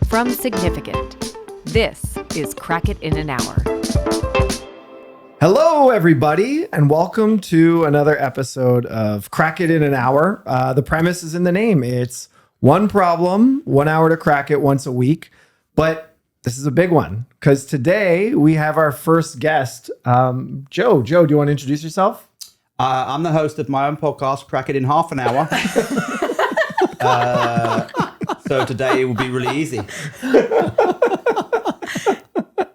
From Significant, this is Crack It in an Hour. Hello, everybody, and welcome to another episode of Crack It in an Hour. The premise is in the name. It's one problem, 1 hour to crack it once a week. But this is a big one because today we have our first guest, Joe. Joe, do you want to introduce yourself? I'm the host of my own podcast, Crack It in Half an Hour. So today it will be really easy.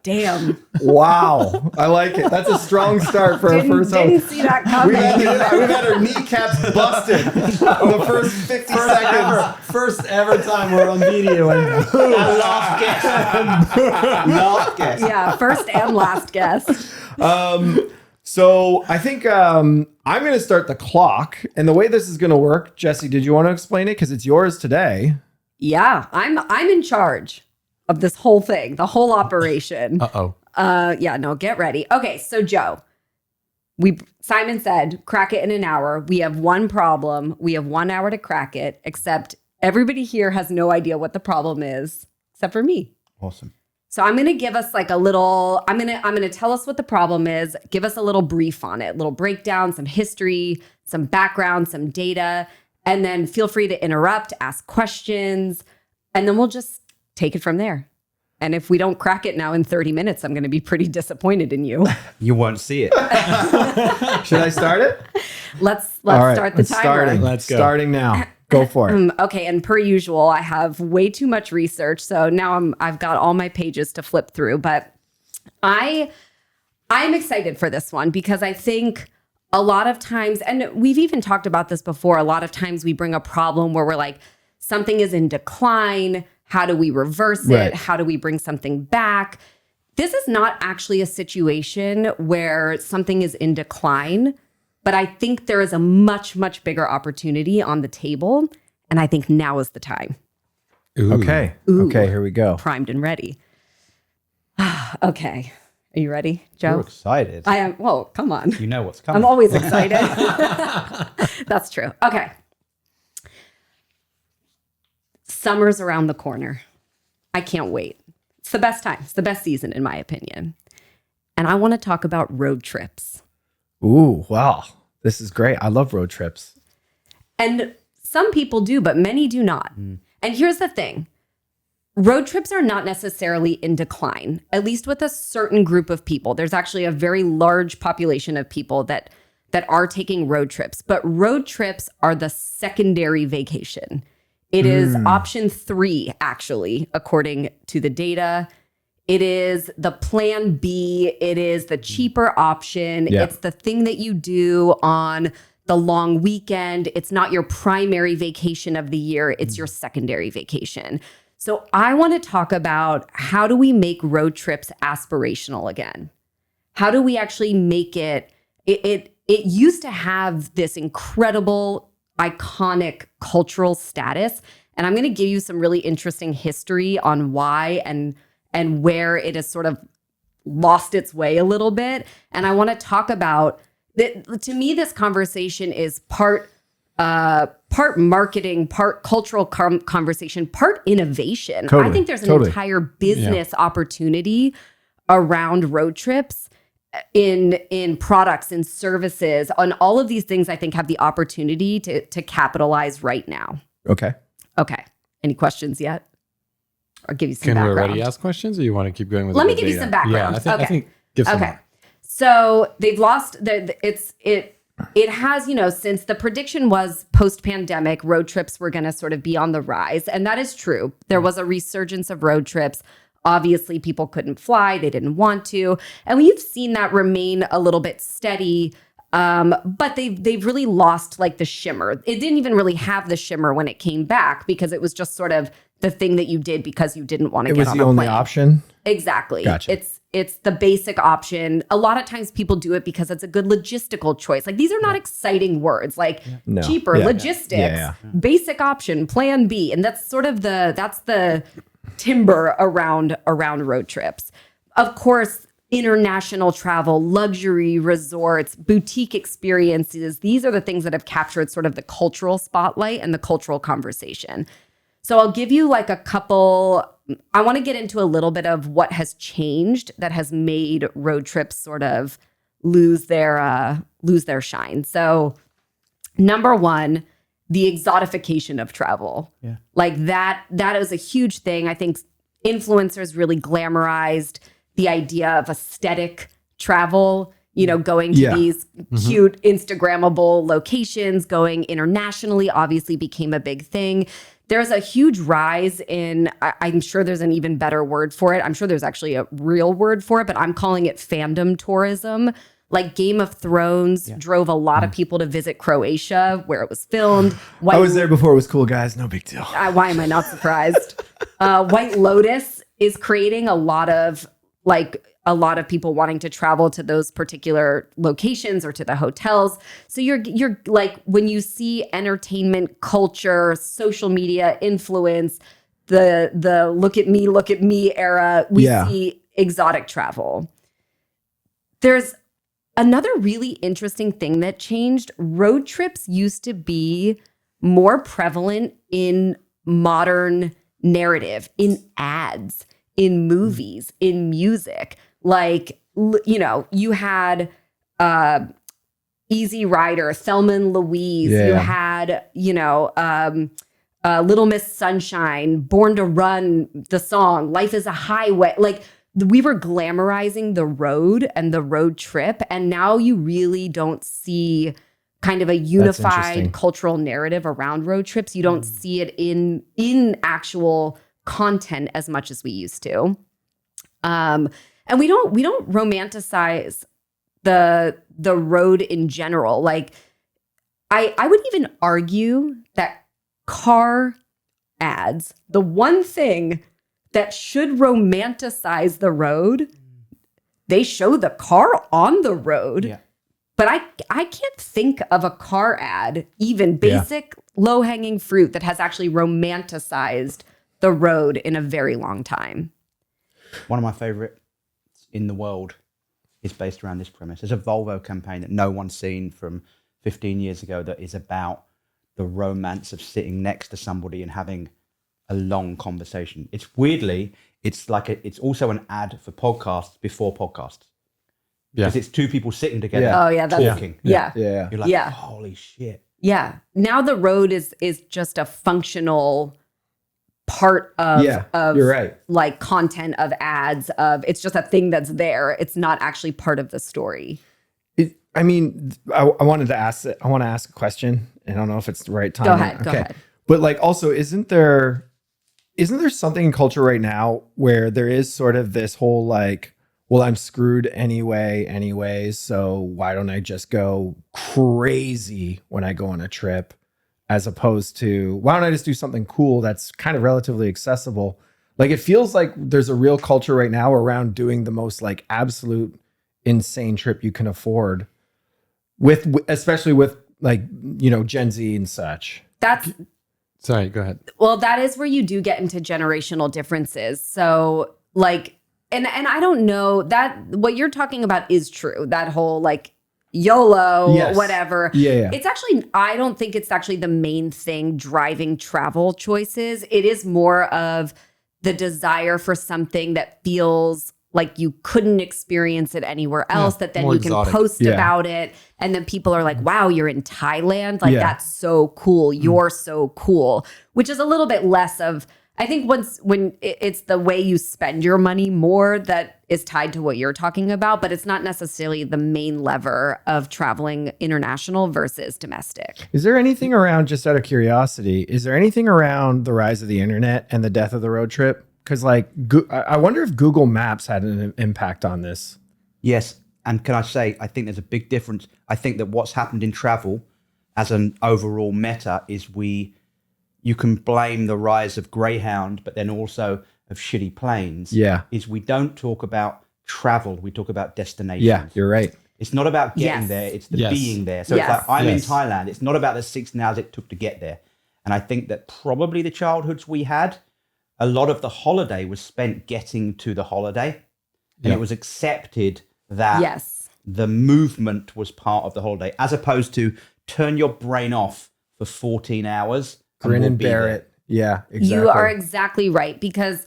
Damn. Wow. I like it. That's a strong start for our first Didn't host. see that coming. We've had our kneecaps busted in the first 50 seconds. First ever time we're on video. Last guest. Last guest. Yeah, first and last guest. So I think I'm going to start the clock. And the way this is going to work, Jesse, did you want to explain it? Because it's yours today. Yeah, I'm in charge of this whole thing, the whole operation. Yeah, no, get ready. Okay, so Joe, Simon said, crack it in an hour. We have one problem. We have 1 hour to crack it, except everybody here has no idea what the problem is, except for me. Awesome. So I'm going to give us like a little, I'm going to tell us what the problem is, give us a little brief on it, little breakdown, some history, some background, some data, and then feel free to interrupt, ask questions, and then we'll just take it from there. And if we don't crack it now in 30 minutes, I'm going to be pretty disappointed in you. You won't see it. Should I start it? Let's All right, start the it's timer. starting. Let's go. Starting now. Go for it. Okay, and per usual, I have way too much research, so now I've got all my pages to flip through. But I'm excited for this one because I think a lot of times, and we've even talked about this before, a lot of times we bring a problem where we're like, something is in decline. How do we reverse it? Right. How do we bring something back? This is not actually a situation where something is in decline, but I think there is a much, much bigger opportunity on the table. And I think now is the time. Okay. Ooh. Okay, here we go. Primed and ready. Okay. Are you ready, Joe? You're excited. I am. Well, come on. You know what's coming. I'm always excited. That's true. Okay. Summer's around the corner. I can't wait. It's the best time. It's the best season, in my opinion. And I want to talk about road trips. Ooh, wow. This is great. I love road trips. And some people do, but many do not. And here's the thing. Road trips are not necessarily in decline, at least with a certain group of people. There's actually a very large population of people that are taking road trips, but road trips are the secondary vacation. It is option 3, actually, according to the data. It is the plan B. It is the cheaper option. Yeah. It's the thing that you do on the long weekend. It's not your primary vacation of the year. It's your secondary vacation. So I want to talk about how do we make road trips aspirational again? How do we actually make it used to have this incredible, iconic cultural status. And I'm going to give you some really interesting history on why and where it has sort of lost its way a little bit. And I want to talk about that. To me, this conversation is part marketing, part cultural conversation, part innovation. Totally, I think there's an totally. entire business opportunity around road trips in products and services, on all of these things. I think have the opportunity to capitalize right now. Okay. Okay. Any questions yet? I'll give you some Can we background. already ask questions, or you want to keep going with? Let the me give you data? some background. Yeah, I think give some. Okay. So they've lost it has, since the prediction was post-pandemic, road trips were going to sort of be on the rise. And that is true. There was a resurgence of road trips. Obviously, people couldn't fly. They didn't want to. And we've seen that remain a little bit steady. But they've really lost like the shimmer. It didn't even really have the shimmer when it came back because it was just sort of the thing that you did because you didn't want to get on a plane. It was the only option? Exactly. Gotcha. It's the basic option. A lot of times people do it because it's a good logistical choice. Like these are not exciting words like No. cheaper, Yeah. logistics, basic option, plan B. And that's sort of the timber around road trips. Of course, international travel, luxury resorts, boutique experiences. These are the things that have captured sort of the cultural spotlight and the cultural conversation. So I'll give you like a couple I want to get into a little bit of what has changed that has made road trips sort of lose their shine. So, number one, the exotification of travel. Yeah. Like that is a huge thing. I think influencers really glamorized the idea of aesthetic travel, going to these cute Instagrammable locations, going internationally obviously became a big thing. There's a huge rise in, I'm sure there's an even better word for it. I'm sure there's actually a real word for it, but I'm calling it fandom tourism. Like Game of Thrones drove a lot of people to visit Croatia where it was filmed. I was there before it was cool, guys. No big deal. Why am I not surprised? White Lotus is creating a lot of people wanting to travel to those particular locations or to the hotels. So you're like, when you see entertainment, culture, social media influence, the look at me era, we see exotic travel. There's another really interesting thing that changed. Road trips used to be more prevalent in modern narrative, in ads, in movies, in music. Like, you had Easy Rider, Thelma and Louise. Yeah. You had, Little Miss Sunshine, Born to Run, the song, Life is a Highway. Like, we were glamorizing the road and the road trip. And now you really don't see kind of a unified cultural narrative around road trips. You don't see it in actual content as much as we used to. And we don't romanticize the road in general. Like, I would even argue that car ads, the one thing that should romanticize the road, they show the car on the road. Yeah. But I can't think of a car ad, even basic low-hanging fruit, that has actually romanticized the road in a very long time. One of my favorites in the world is based around this premise. There's a Volvo campaign that no one's seen from 15 years ago that is about the romance of sitting next to somebody and having a long conversation. It's also an ad for podcasts before podcasts. Yeah. Because it's two people sitting together talking. Yeah. You're like, holy shit. Yeah. Now the road is just a functional part of you're right. Like content of ads, of it's just a thing that's there. It's not actually part of the story. I want to ask a question. I don't know if it's the right time. Go ahead. But like, also, isn't there something in culture right now where there is sort of this whole like, well, I'm screwed anyways, so why don't I just go crazy when I go on a trip, as opposed to, why don't I just do something cool that's kind of relatively accessible? Like, it feels like there's a real culture right now around doing the most like absolute insane trip you can afford, especially with like, Gen Z and such. Sorry, go ahead. Well, that is where you do get into generational differences. So like, and I don't know that what you're talking about is true. That whole like YOLO, whatever. Yeah. It's actually, I don't think it's actually the main thing driving travel choices. It is more of the desire for something that feels like you couldn't experience it anywhere else, that then you can post about it. And then people are like, wow, you're in Thailand. Like, that's so cool. You're so cool, which is a little bit less of, I think when it's the way you spend your money more that is tied to what you're talking about, but it's not necessarily the main lever of traveling international versus domestic. Is there anything around, just out of curiosity, is there anything around the rise of the internet and the death of the road trip? Because like, I wonder if Google Maps had an impact on this. Yes. And can I say, I think there's a big difference. I think that what's happened in travel as an overall meta is you can blame the rise of Greyhound, but then also of shitty planes. Yeah. Is we don't talk about travel, we talk about destinations. Yeah, you're right. It's not about getting there, it's the being there. So it's like, I'm in Thailand. It's not about the 6 hours it took to get there. And I think that probably the childhoods we had, a lot of the holiday was spent getting to the holiday. And it was accepted that the movement was part of the holiday, as opposed to turn your brain off for 14 hours. Grin and bear it. Yeah, exactly. You are exactly right, because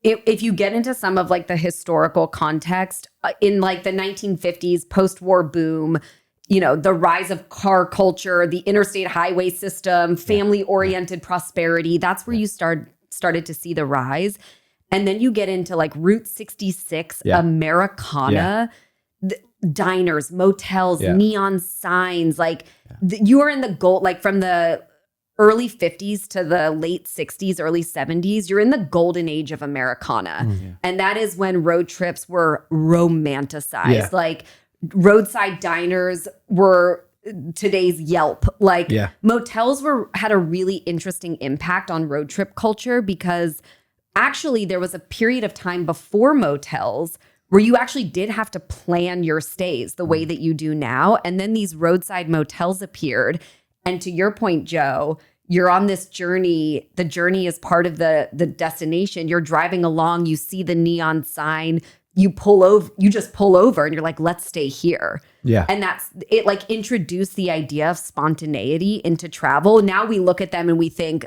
if you get into some of like the historical context in like the 1950s post-war boom, you know, the rise of car culture, the interstate highway system, family-oriented prosperity, that's where you started to see the rise. And then you get into like Route 66, Americana, diners, motels, neon signs, like you are in the gold, like from the early 50s to the late 60s, early 70s, you're in the golden age of Americana. And that is when road trips were romanticized. Like roadside diners were today's Yelp. Like motels had a really interesting impact on road trip culture because actually there was a period of time before motels where you actually did have to plan your stays the way that you do now. And then these roadside motels appeared. And to your point, Joe, you're on this journey. The journey is part of the destination. You're driving along, you see the neon sign, you just pull over and you're like, let's stay here. Yeah. And that's it, like introduced the idea of spontaneity into travel. Now we look at them and we think,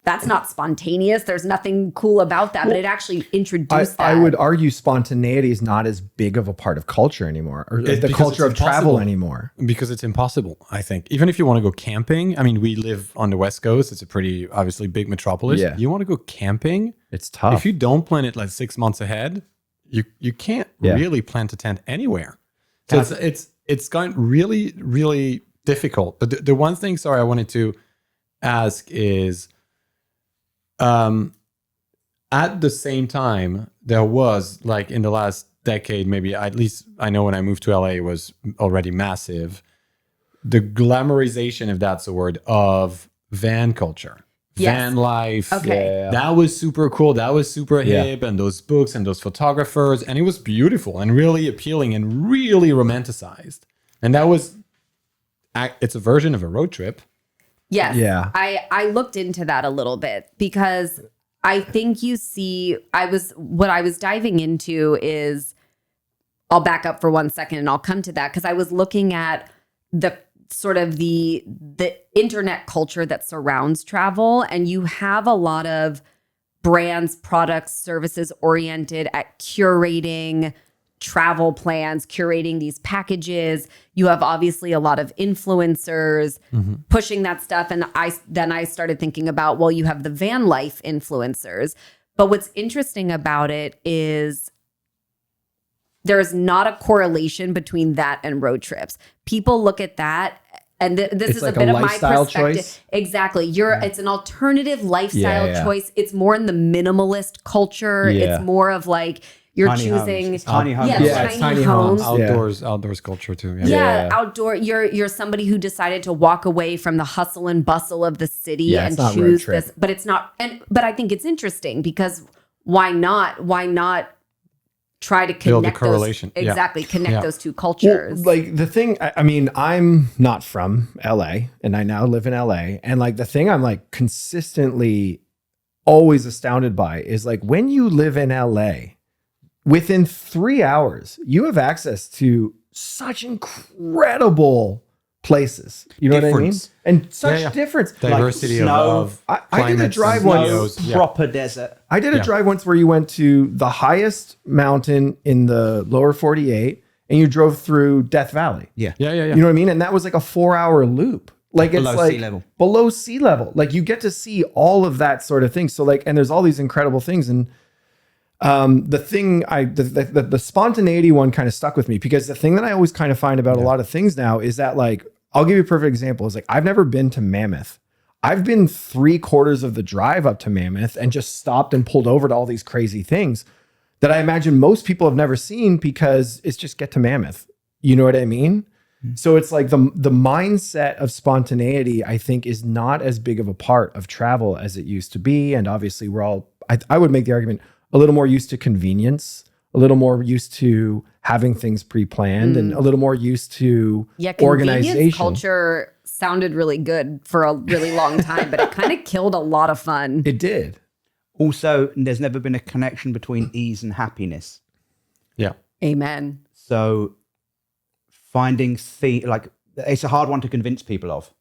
that's not spontaneous. There's nothing cool about that, but it actually introduced that. I would argue spontaneity is not as big of a part of culture anymore, or the culture of travel anymore. Because it's impossible, I think. Even if you want to go camping, I mean, we live on the West Coast. It's a pretty, obviously, big metropolis. Yeah. You want to go camping? It's tough. If you don't plan it like 6 months ahead, you can't really plant a tent anywhere. So it's gotten really, really difficult. But the one thing, I wanted to ask is, at the same time, there was like in the last decade, maybe at least I know when I moved to LA, it was already massive. The glamorization, if that's a word, of van culture, van life. Okay. That was super cool. That was super hip, and those books and those photographers, and it was beautiful and really appealing and really romanticized. And that was, it's a version of a road trip. Yes. Yeah. I looked into that a little bit because I think you see, what I was diving into is, I'll back up for 1 second and I'll come to that because I was looking at the sort of the internet culture that surrounds travel, and you have a lot of brands, products, services oriented at curating travel plans, curating these packages. You have obviously a lot of influencers pushing that stuff. And I started thinking about, well, you have the van life influencers. But what's interesting about it is there's not a correlation between that and road trips. People look at that, and this is like a bit of my perspective. Choice. Exactly. It's an alternative lifestyle choice. It's more in the minimalist culture. It's more of like, you're tiny choosing homes. Tiny homes. Tiny homes. Outdoors culture too. Outdoor. You're somebody who decided to walk away from the hustle and bustle of the city and choose this. But it's not. But I think it's interesting because why not try to connect build a correlation? Connect those two cultures. Well, like the thing, I mean, I'm not from LA, and I now live in LA, and like the thing I'm like consistently always astounded by is like when you live in LA. Within 3 hours, you have access to such incredible places. You know what I mean? And such difference. Diversity like of I did a drive once. Proper desert. I did a drive once where you went to the highest mountain in the lower 48 and you drove through Death Valley. Yeah. You know what I mean? And that was like a 4-hour loop. Like it's below like sea level. Below sea level. Like you get to see all of that sort of thing. So like, and there's all these incredible things. And the thing the spontaneity one kind of stuck with me because the thing that I always kind of find about a lot of things now is that like, I'll give you a perfect example. Is like, I've never been to Mammoth. I've been 3/4 of the drive up to Mammoth and just stopped and pulled over to all these crazy things that I imagine most people have never seen because it's just get to Mammoth. You know what I mean? So it's like the mindset of spontaneity, I think, is not as big of a part of travel as it used to be. And obviously we're all, I would make the argument, a little more used to convenience, a little more used to having things pre-planned, and a little more used to organization. Convenience culture sounded really good for a really long time, but it kind of killed a lot of fun. It did. Also, there's never been a connection between ease and happiness. Yeah. Amen. So finding like it's a hard one to convince people of.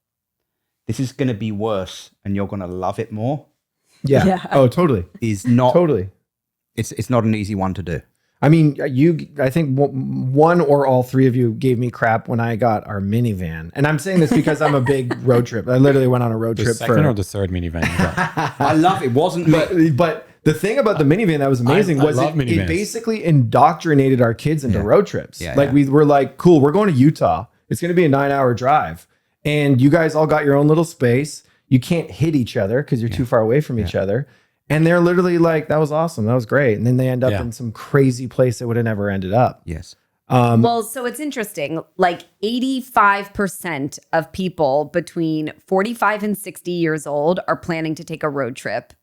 This is going to be worse and you're going to love it more. Yeah. Oh, totally. Is not totally. it's not an easy one to do. I mean, I think one or all three of you gave me crap when I got our minivan. And I'm saying this because I'm a big road trip. I literally went on a road The trip second or the third minivan you got? I love it. Wasn't me. But the thing about the minivan that was amazing was love it minivans. basically indoctrinated our kids into road trips. Yeah, like we were like, cool, we're going to Utah. It's going to be a 9-hour drive. And you guys all got your own little space. You can't hit each other because you're too far away from each other. And they're literally like, that was awesome. That was great. And then they end up in some crazy place that would have never ended up. Yes. Well, so it's interesting. Like 85% of people between 45 and 60 years old are planning to take a road trip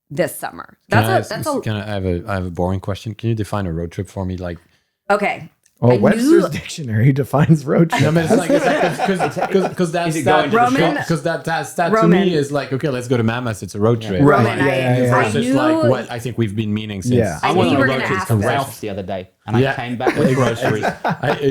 this summer. I have a boring question. Can you define a road trip for me? Like, okay. Oh, Webster's dictionary defines road trip. I mean, it's like because that stat to me is like, okay, let's go to Mammoth. It's a road trip. Roman, Versus like what I think we've been meaning since. Yeah. I went you on were a gonna road trip ask to this. Ralph's the other day, and I came back with groceries.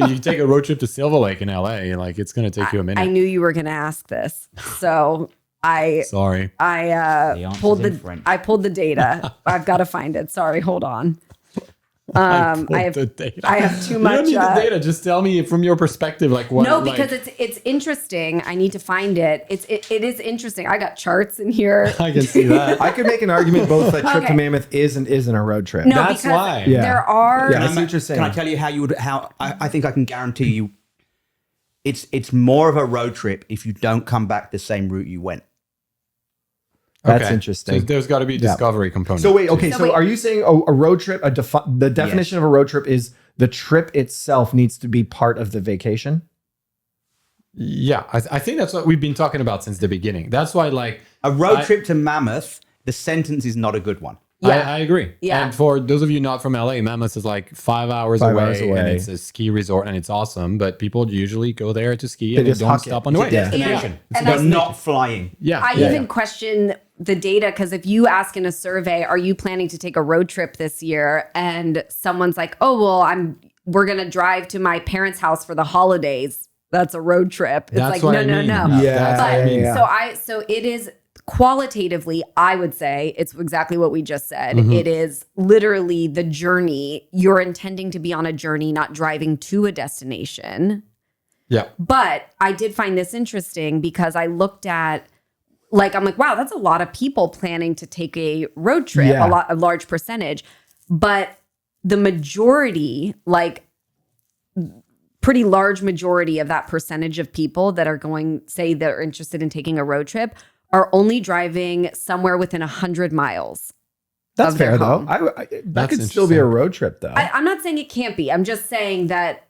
You take a road trip to Silver Lake in LA, and like it's gonna take you a minute. I knew you were going to ask this. So Sorry. I pulled the data. I've got to find it. Sorry, hold on. I have too much. You don't need the data. Just tell me from your perspective, like what. No, because it's interesting. I need to find it. It is interesting. I got charts in here. I can see that. I could make an argument both that trip to Mammoth is and isn't a road trip. No, That's because why. there are. Yeah, I see what you're saying. Can I tell you how I think I can guarantee you it's more of a road trip if you don't come back the same route you went. That's interesting. So there's got to be a discovery component. So wait, okay. So are you saying a road trip? The definition of a road trip is the trip itself needs to be part of the vacation. Yeah, I think that's what we've been talking about since the beginning. That's why, like, A road trip to Mammoth, the sentence is not a good one. I agree. Yeah. And for those of you not from LA, Mammoth is like 5 hours away, and it's a ski resort and it's awesome. But people usually go there to ski and they don't stop on the way. Destination. And They're that's- not flying. Yeah. I even question the data because if you ask in a survey, are you planning to take a road trip this year? And someone's like, oh, well, we're going to drive to my parents' house for the holidays. That's a road trip. It's That's like, what no, I no, mean. no. Yeah. That's what I mean. Yeah. So it is qualitatively, I would say it's exactly what we just said. Mm-hmm. It is literally the journey. You're intending to be on a journey, not driving to a destination. Yeah. But I did find this interesting because I looked at, like, I'm like, wow, that's a lot of people planning to take a road trip, Yeah. a large percentage. But the majority, like pretty large majority of that percentage of people that are going, say they're interested in taking a road trip, are only driving somewhere within 100 miles. That's of their fair though. home. That That's could still be a interesting. road trip though. I'm not saying it can't be. I'm just saying that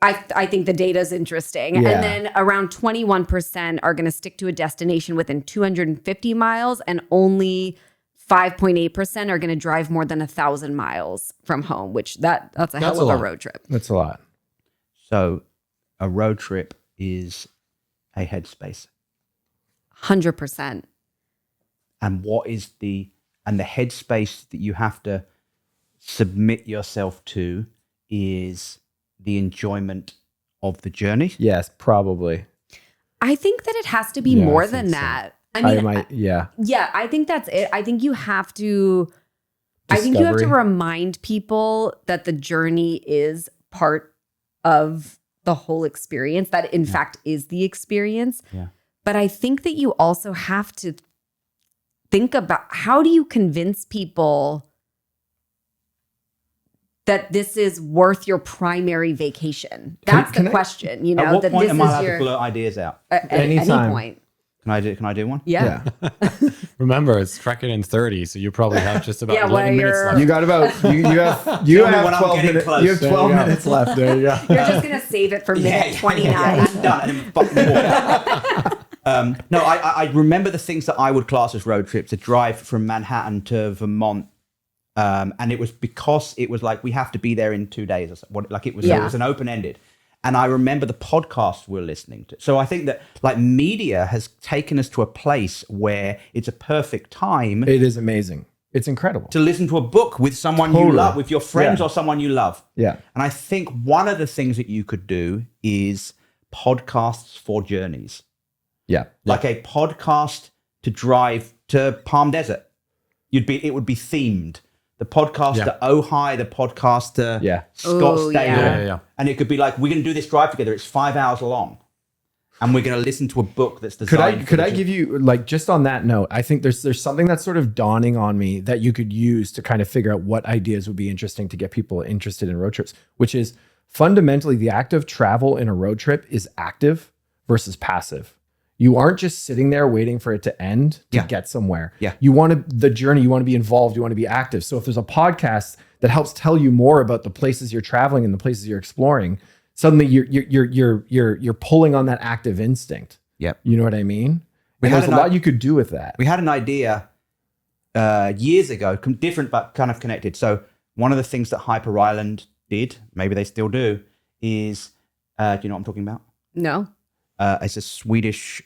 I think the data is interesting. Yeah. And then around 21% are going to stick to a destination within 250 miles, and only 5.8% are going to drive more than 1,000 miles from home, which that's a hell of a lot. road trip. That's a lot. So a road trip is a headspace. 100%. And what is the headspace that you have to submit yourself to is the enjoyment of the journey. Yes, probably. I think that it has to be Yeah, more I than think so. that. I mean, yeah. yeah, I think that's it. I think you have to remind people that the journey is part of the whole experience, that in fact is the experience. Yeah. But I think that you also have to think about, how do you convince people that this is worth your primary vacation? That's the question, you know, At what that point this am I is allowed your to blurt ideas out? at any Anytime. point. Can I do one? Yeah. Remember, it's track it in 30, so you probably have just about Yeah, 11 minutes you're- left. You got about you have Tell me when I'm 12 getting minutes. close. You have There 12 you go. minutes left. There you go. You're just going to save it for minute 29. I'm done. And then fucking walk. No, I remember the things that I would class as road trips, a drive from Manhattan to Vermont. And it was because it was like, we have to be there in 2 days. Or something. Like it was an open-ended. And I remember the podcasts we're listening to. So I think that like media has taken us to a place where it's a perfect time It is amazing. It's incredible. to listen to a book with someone you Totally. love, with your friends Yeah. or someone you love. Yeah. And I think one of the things that you could do is podcasts for journeys. Yeah. Like a podcast to drive to Palm Desert. It would be themed. the podcaster Ojai, the podcaster Scottsdale. Yeah. And it could be like, we're going to do this drive together. It's 5 hours long. And we're going to listen to a book that's designed. Could I give you, like, just on that note, I think there's something that's sort of dawning on me that you could use to kind of figure out what ideas would be interesting to get people interested in road trips, which is fundamentally the act of travel in a road trip is active versus passive. You aren't just sitting there waiting for it to end to get somewhere. Yeah. You want the journey, you want to be involved, you want to be active. So if there's a podcast that helps tell you more about the places you're traveling and the places you're exploring, suddenly you're pulling on that active instinct. Yep. You know what I mean? And there's a lot you could do with that. We had an idea years ago, different but kind of connected. So one of the things that Hyper Island did, maybe they still do, is, do you know what I'm talking about? No. It's a Swedish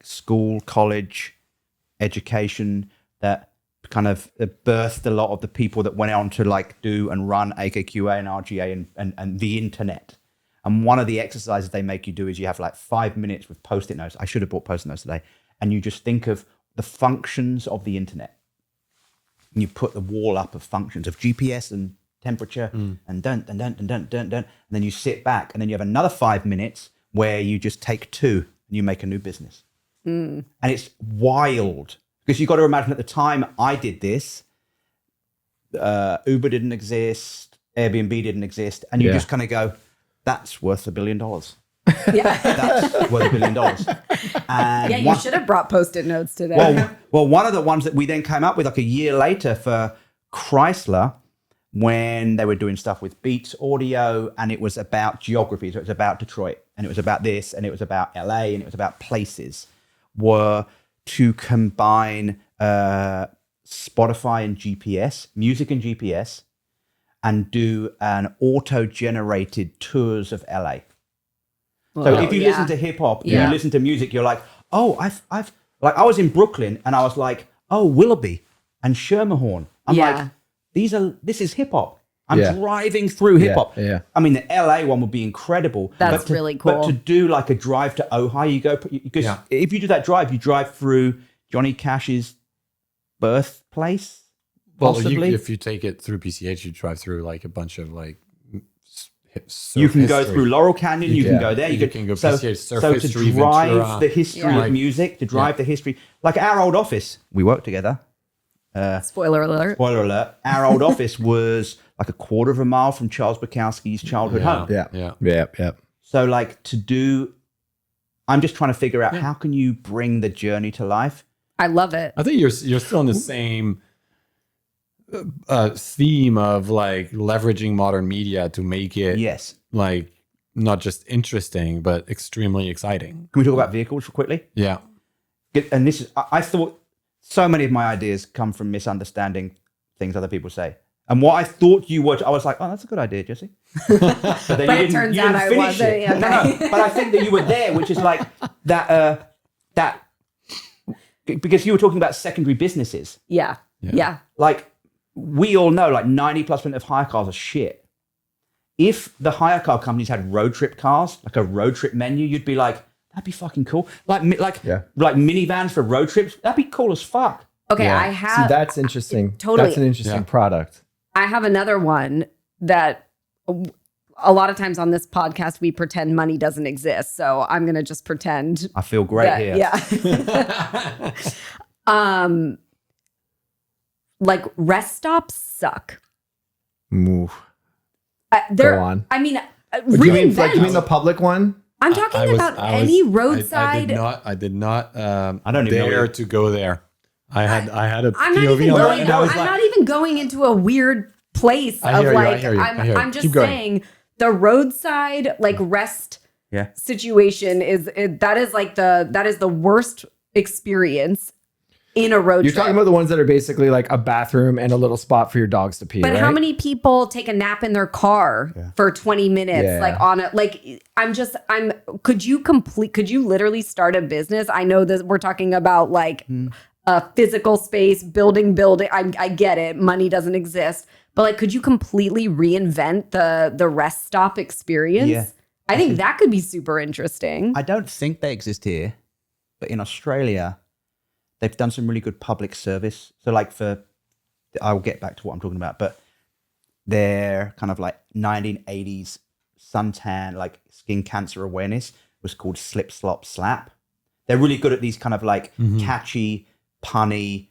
school, college education that kind of birthed a lot of the people that went on to like do and run AKQA and RGA and the internet. And one of the exercises they make you do is you have like 5 minutes with Post-it notes. I should have brought Post-it notes today. And you just think of the functions of the internet. And you put the wall up of functions of GPS and temperature and dun. And then you sit back and then you have another 5 minutes where you just take two and you make a new business. And it's wild because you've got to imagine at the time I did this, Uber didn't exist, Airbnb didn't exist. And you just kind of go, that's worth $1 billion. Yeah. That's worth $1 billion. And you should have brought Post-it notes today. Well, one of the ones that we then came up with like a year later for Chrysler, when they were doing stuff with Beats Audio, and it was about geography. So it was about Detroit, and it was about this, and it was about LA, and it was about places, were to combine Spotify and GPS, music and GPS, and do an auto-generated tours of LA. So if you listen to hip hop, and you listen to music, you're like, oh, I've like I was in Brooklyn and I was like, oh, Willoughby and Schermerhorn. I'm like, this is hip hop. I'm driving through hip hop. Yeah. I mean, the LA one would be incredible. That's really cool. But to do like a drive to Ojai, you go because if you do that drive, you drive through Johnny Cash's birthplace. Possibly. If you take it through PCH, you drive through like a bunch of like. You can go through Laurel Canyon. You can go there. You can go PCH surf so history, to drive Ventura. the history of music, to drive the history, like our old office, we worked together. Spoiler alert. Spoiler alert. Our old office was like a quarter of a mile from Charles Bukowski's childhood home. Yeah. So like I'm just trying to figure out how can you bring the journey to life. I love it. I think you're still in the same theme of like leveraging modern media to make it like not just interesting but extremely exciting. Can we talk about vehicles quickly? Yeah. And this is, I thought so many of my ideas come from misunderstanding things other people say. And what I thought you would, I was like, oh, that's a good idea, Jesse. But it turns out I wasn't. Yeah, no, but I think that you were there, which is like that because you were talking about secondary businesses. Yeah. Like we all know, like 90+% of hire cars are shit. If the hire car companies had road trip cars, like a road trip menu, you'd be like, that'd be fucking cool. Like minivans for road trips, that'd be cool as fuck. Okay, I have. See, that's interesting. Totally. That's an interesting product. I have another one that a lot of times on this podcast, we pretend money doesn't exist. So I'm going to just pretend. I feel great here. Yeah. Like rest stops suck. Go on. I mean, You mean the public one? I'm talking about any roadside. I did not. I don't even dare to go there. I had a I'm not POV even on going. that. I'm not even going into a weird place I of hear you, like. I hear you. I'm just Keep going. saying the roadside like rest situation is the worst experience in a road You're trip. talking about the ones that are basically like a bathroom and a little spot for your dogs to pee. But right? how many people take a nap in their car for 20 minutes? Yeah. Like on it, like could you literally start a business? I know that we're talking about like a physical space, building. I get it. Money doesn't exist. But like, could you completely reinvent the rest stop experience? Yeah. I think that could be super interesting. I don't think they exist here, but in Australia, they've done some really good public service. So like I'll get back to what I'm talking about, but their kind of like 1980s suntan, like skin cancer awareness was called Slip, Slop, Slap. They're really good at these kind of like catchy, punny,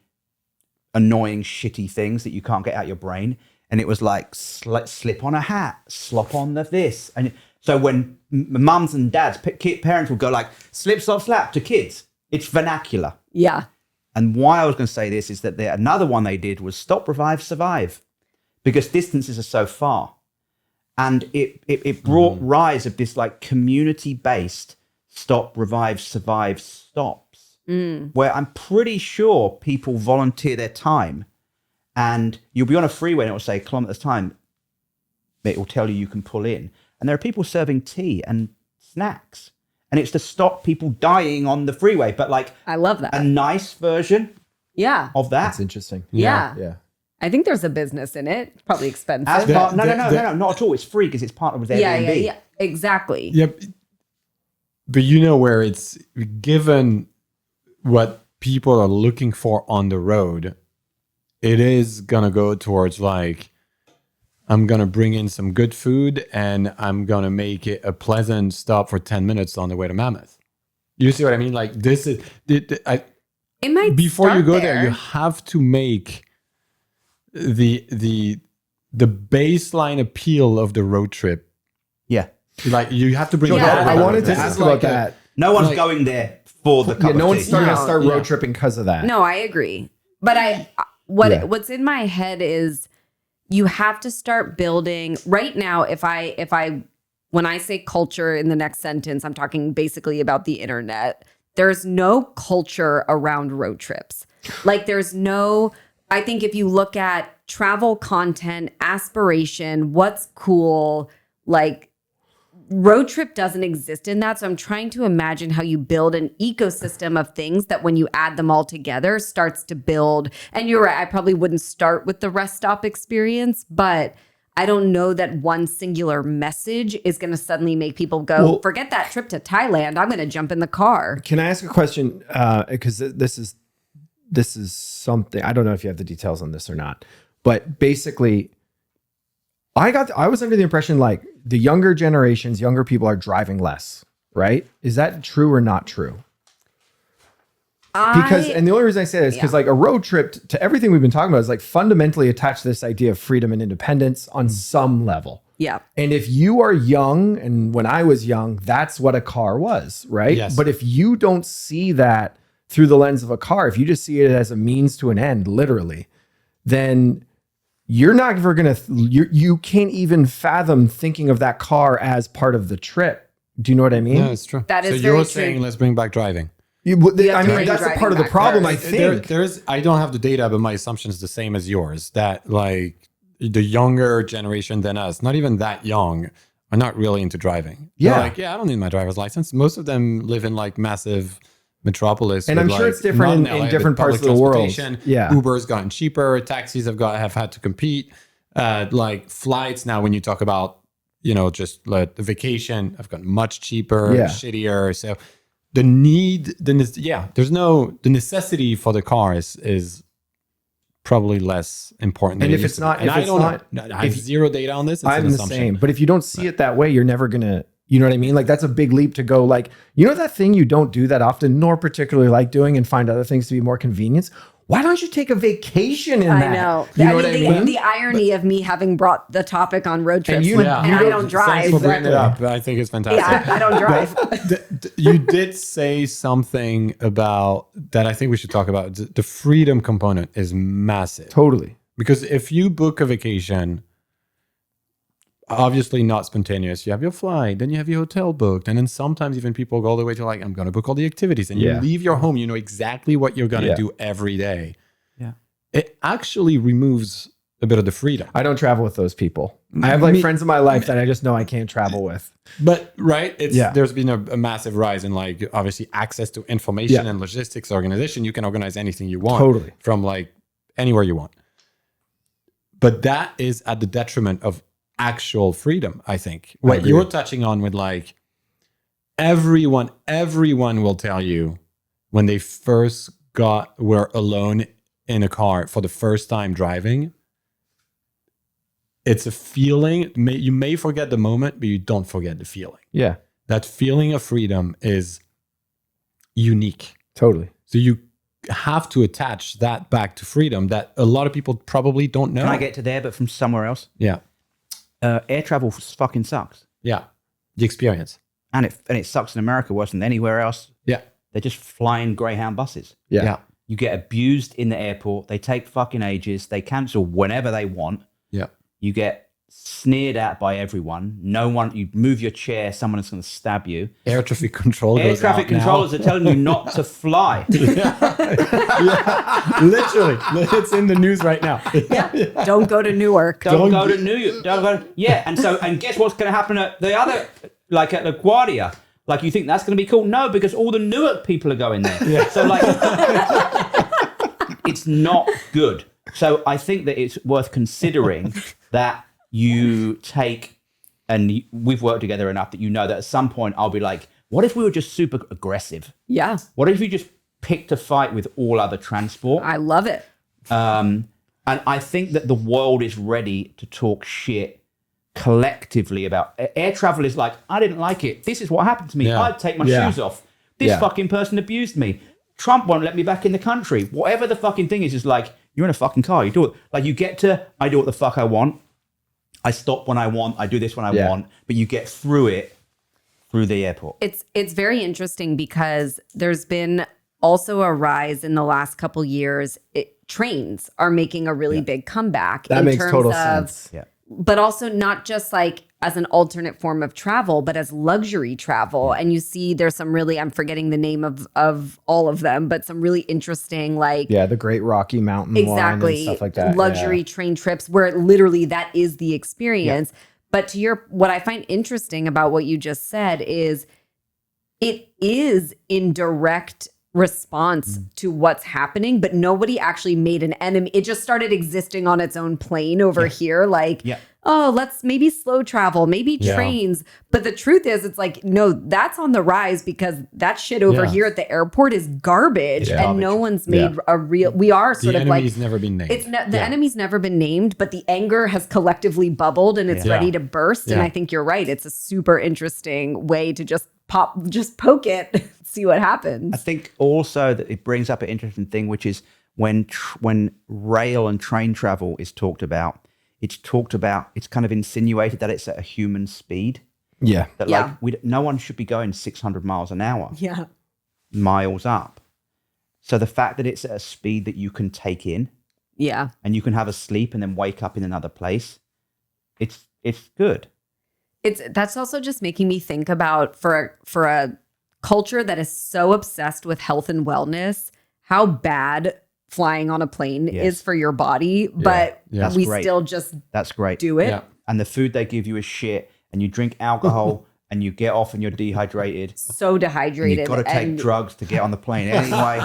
annoying, shitty things that you can't get out your brain. And it was like slip on a hat, slop on the this. And so when mums and dads, parents would go like slip, slop, slap to kids, it's vernacular. Yeah. And why I was going to say this is that another one they did was stop, revive, survive, because distances are so far. And it brought rise of this like community-based stop, revive, survive stops, where I'm pretty sure people volunteer their time, and you'll be on a freeway and it will say kilometers time. It will tell you can pull in. And there are people serving tea and snacks. And it's to stop people dying on the freeway. But like, I love that. A nice version of that. That's interesting. Yeah. I think there's a business in it. It's probably expensive. No, not at all. It's free because it's partnered with Airbnb. Yeah, exactly. Yep. But you know where it's given what people are looking for on the road, it is going to go towards like, I'm going to bring in some good food and I'm going to make it a pleasant stop for 10 minutes on the way to Mammoth. You see what I mean? Like this is, it might before you go there, you have to make the baseline appeal of the road trip. Yeah. Like you have to bring I wanted to ask about that. No one's going there for the cup of no one's tea. starting to start road tripping because of that. No, I agree. But what's in my head is you have to start building right now. When I say culture in the next sentence, I'm talking basically about the internet. There's no culture around road trips. Like I think if you look at travel content, aspiration, what's cool, like road trip doesn't exist in that. So I'm trying to imagine how you build an ecosystem of things that when you add them all together starts to build. And you're right, I probably wouldn't start with the rest stop experience, but I don't know that one singular message is going to suddenly make people go, forget that trip to Thailand. I'm going to jump in the car. Can I ask a question? Because this is something, I don't know if you have the details on this or not, but basically I was under the impression like the younger people are driving less, right? Is that true or not true? And the only reason I say that is because like a road trip to everything we've been talking about is like fundamentally attached to this idea of freedom and independence on some level. Yeah. And if you are young, and when I was young, that's what a car was, right? Yes. But if you don't see that through the lens of a car, if you just see it as a means to an end, literally, then you're not ever going to, you can't even fathom thinking of that car as part of the trip. Do you know what I mean? No, it's true. That is so very you're true. saying let's bring back driving. I mean, that's a part of the problem, I think. I don't have the data, but my assumption is the same as yours, that like the younger generation than us, not even that young, are not really into driving. Yeah. They're like, I don't need my driver's license. Most of them live in like massive metropolis. And I'm sure it's different in different parts of the world. Yeah. Uber's gotten cheaper. Taxis have had to compete. Like flights now, when you talk about, just like the vacation, have gotten much cheaper, shittier. So the necessity for the car is probably less important. And if it's not, I have zero data on this. I'm the same. But if you don't see it that way, you're never gonna. You know what I mean? Like that's a big leap to go like, that thing you don't do that often, nor particularly like doing, and find other things to be more convenient. Why don't you take a vacation in that? I know. You know what I mean? The irony of me having brought the topic on road trips and I don't drive. Thanks for bringing it up. I think it's fantastic. Yeah, I don't drive. You did say something about that I think we should talk about. The freedom component is massive. Totally. Because if you book a vacation, obviously not spontaneous. You have your flight, then you have your hotel booked. And then sometimes even people go all the way to like, I'm going to book all the activities. And you leave your home, you know exactly what you're going to do every day. Yeah. It actually removes a bit of the freedom. I don't travel with those people. I have like friends in my life that I just know I can't travel with. But there's been a massive rise in like obviously access to information and logistics organization. You can organize anything you want from like anywhere you want. But that is at the detriment of actual freedom, I think. What you're touching on with like everyone will tell you when they first were alone in a car for the first time driving, it's a feeling. You may forget the moment, but you don't forget the feeling. Yeah. That feeling of freedom is unique. Totally. So you have to attach that back to freedom that a lot of people probably don't know. Can I get to there, but from somewhere else? Yeah. Air travel fucking sucks. Yeah. The experience. And it sucks in America worse than anywhere else. Yeah. They're just flying Greyhound buses. Yeah. You get abused in the airport. They take fucking ages. They cancel whenever they want. Yeah. You get sneered at by everyone. No one, you move your chair, someone is going to stab you. Air traffic control. Air traffic controllers are telling you not to fly. Yeah. Literally. It's in the news right now. Don't go to Newark. Don't go to New York. Don't go to, yeah. And guess what's going to happen at the other, like at LaGuardia? Like, you think that's going to be cool? No, because all the Newark people are going there. Yeah. So, like, it's not good. So I think that it's worth considering that you take, and we've worked together enough that you know that at some point I'll be like, what if we were just super aggressive? Yeah. What if you just picked a fight with all other transport? I love it. And I think that the world is ready to talk shit collectively about air travel. Is like, I didn't like it. This is what happened to me. Yeah. I'd take my shoes off. This fucking person abused me. Trump won't let me back in the country. Whatever the fucking thing is like, you're in a fucking car. You do it. Like, you get to, I do what the fuck I want. I stop when I want. I do this when I want. But you get through it through the airport. It's very interesting because there's been also a rise in the last couple years. Trains are making a really big comeback. That makes total sense. Yeah. But also not just like as an alternate form of travel, but as luxury travel. And you see there's some really, I'm forgetting the name of all of them, but some really interesting like. Yeah, the Great Rocky Mountain line and stuff like that. Luxury train trips where literally that is the experience. Yeah. But to what I find interesting about what you just said is it is in direct response to what's happening, but nobody actually made an enemy. It just started existing on its own plane over here. Like, oh, let's maybe slow travel, maybe trains. But the truth is, it's like, no, that's on the rise because that shit over here at the airport is garbage. And no one's made a real, we are sort of like. The enemy's never been named. The enemy's never been named, but the anger has collectively bubbled and it's ready to burst. And I think you're right. It's a super interesting way to just poke it, see what happens. I think also that it brings up an interesting thing, which is when rail and train travel is talked about, it's kind of insinuated that it's at a human speed. Yeah. That like no one should be going 600 miles an hour. Yeah. Miles up. So the fact that it's at a speed that you can take in. Yeah. And you can have a sleep and then wake up in another place. It's good. That's also just making me think about for a culture that is so obsessed with health and wellness, how bad flying on a plane is for your body, but we still just do it. Yeah. And the food they give you is shit, and you drink alcohol and you get off and you're dehydrated. So dehydrated. You've got to take drugs to get on the plane anyway.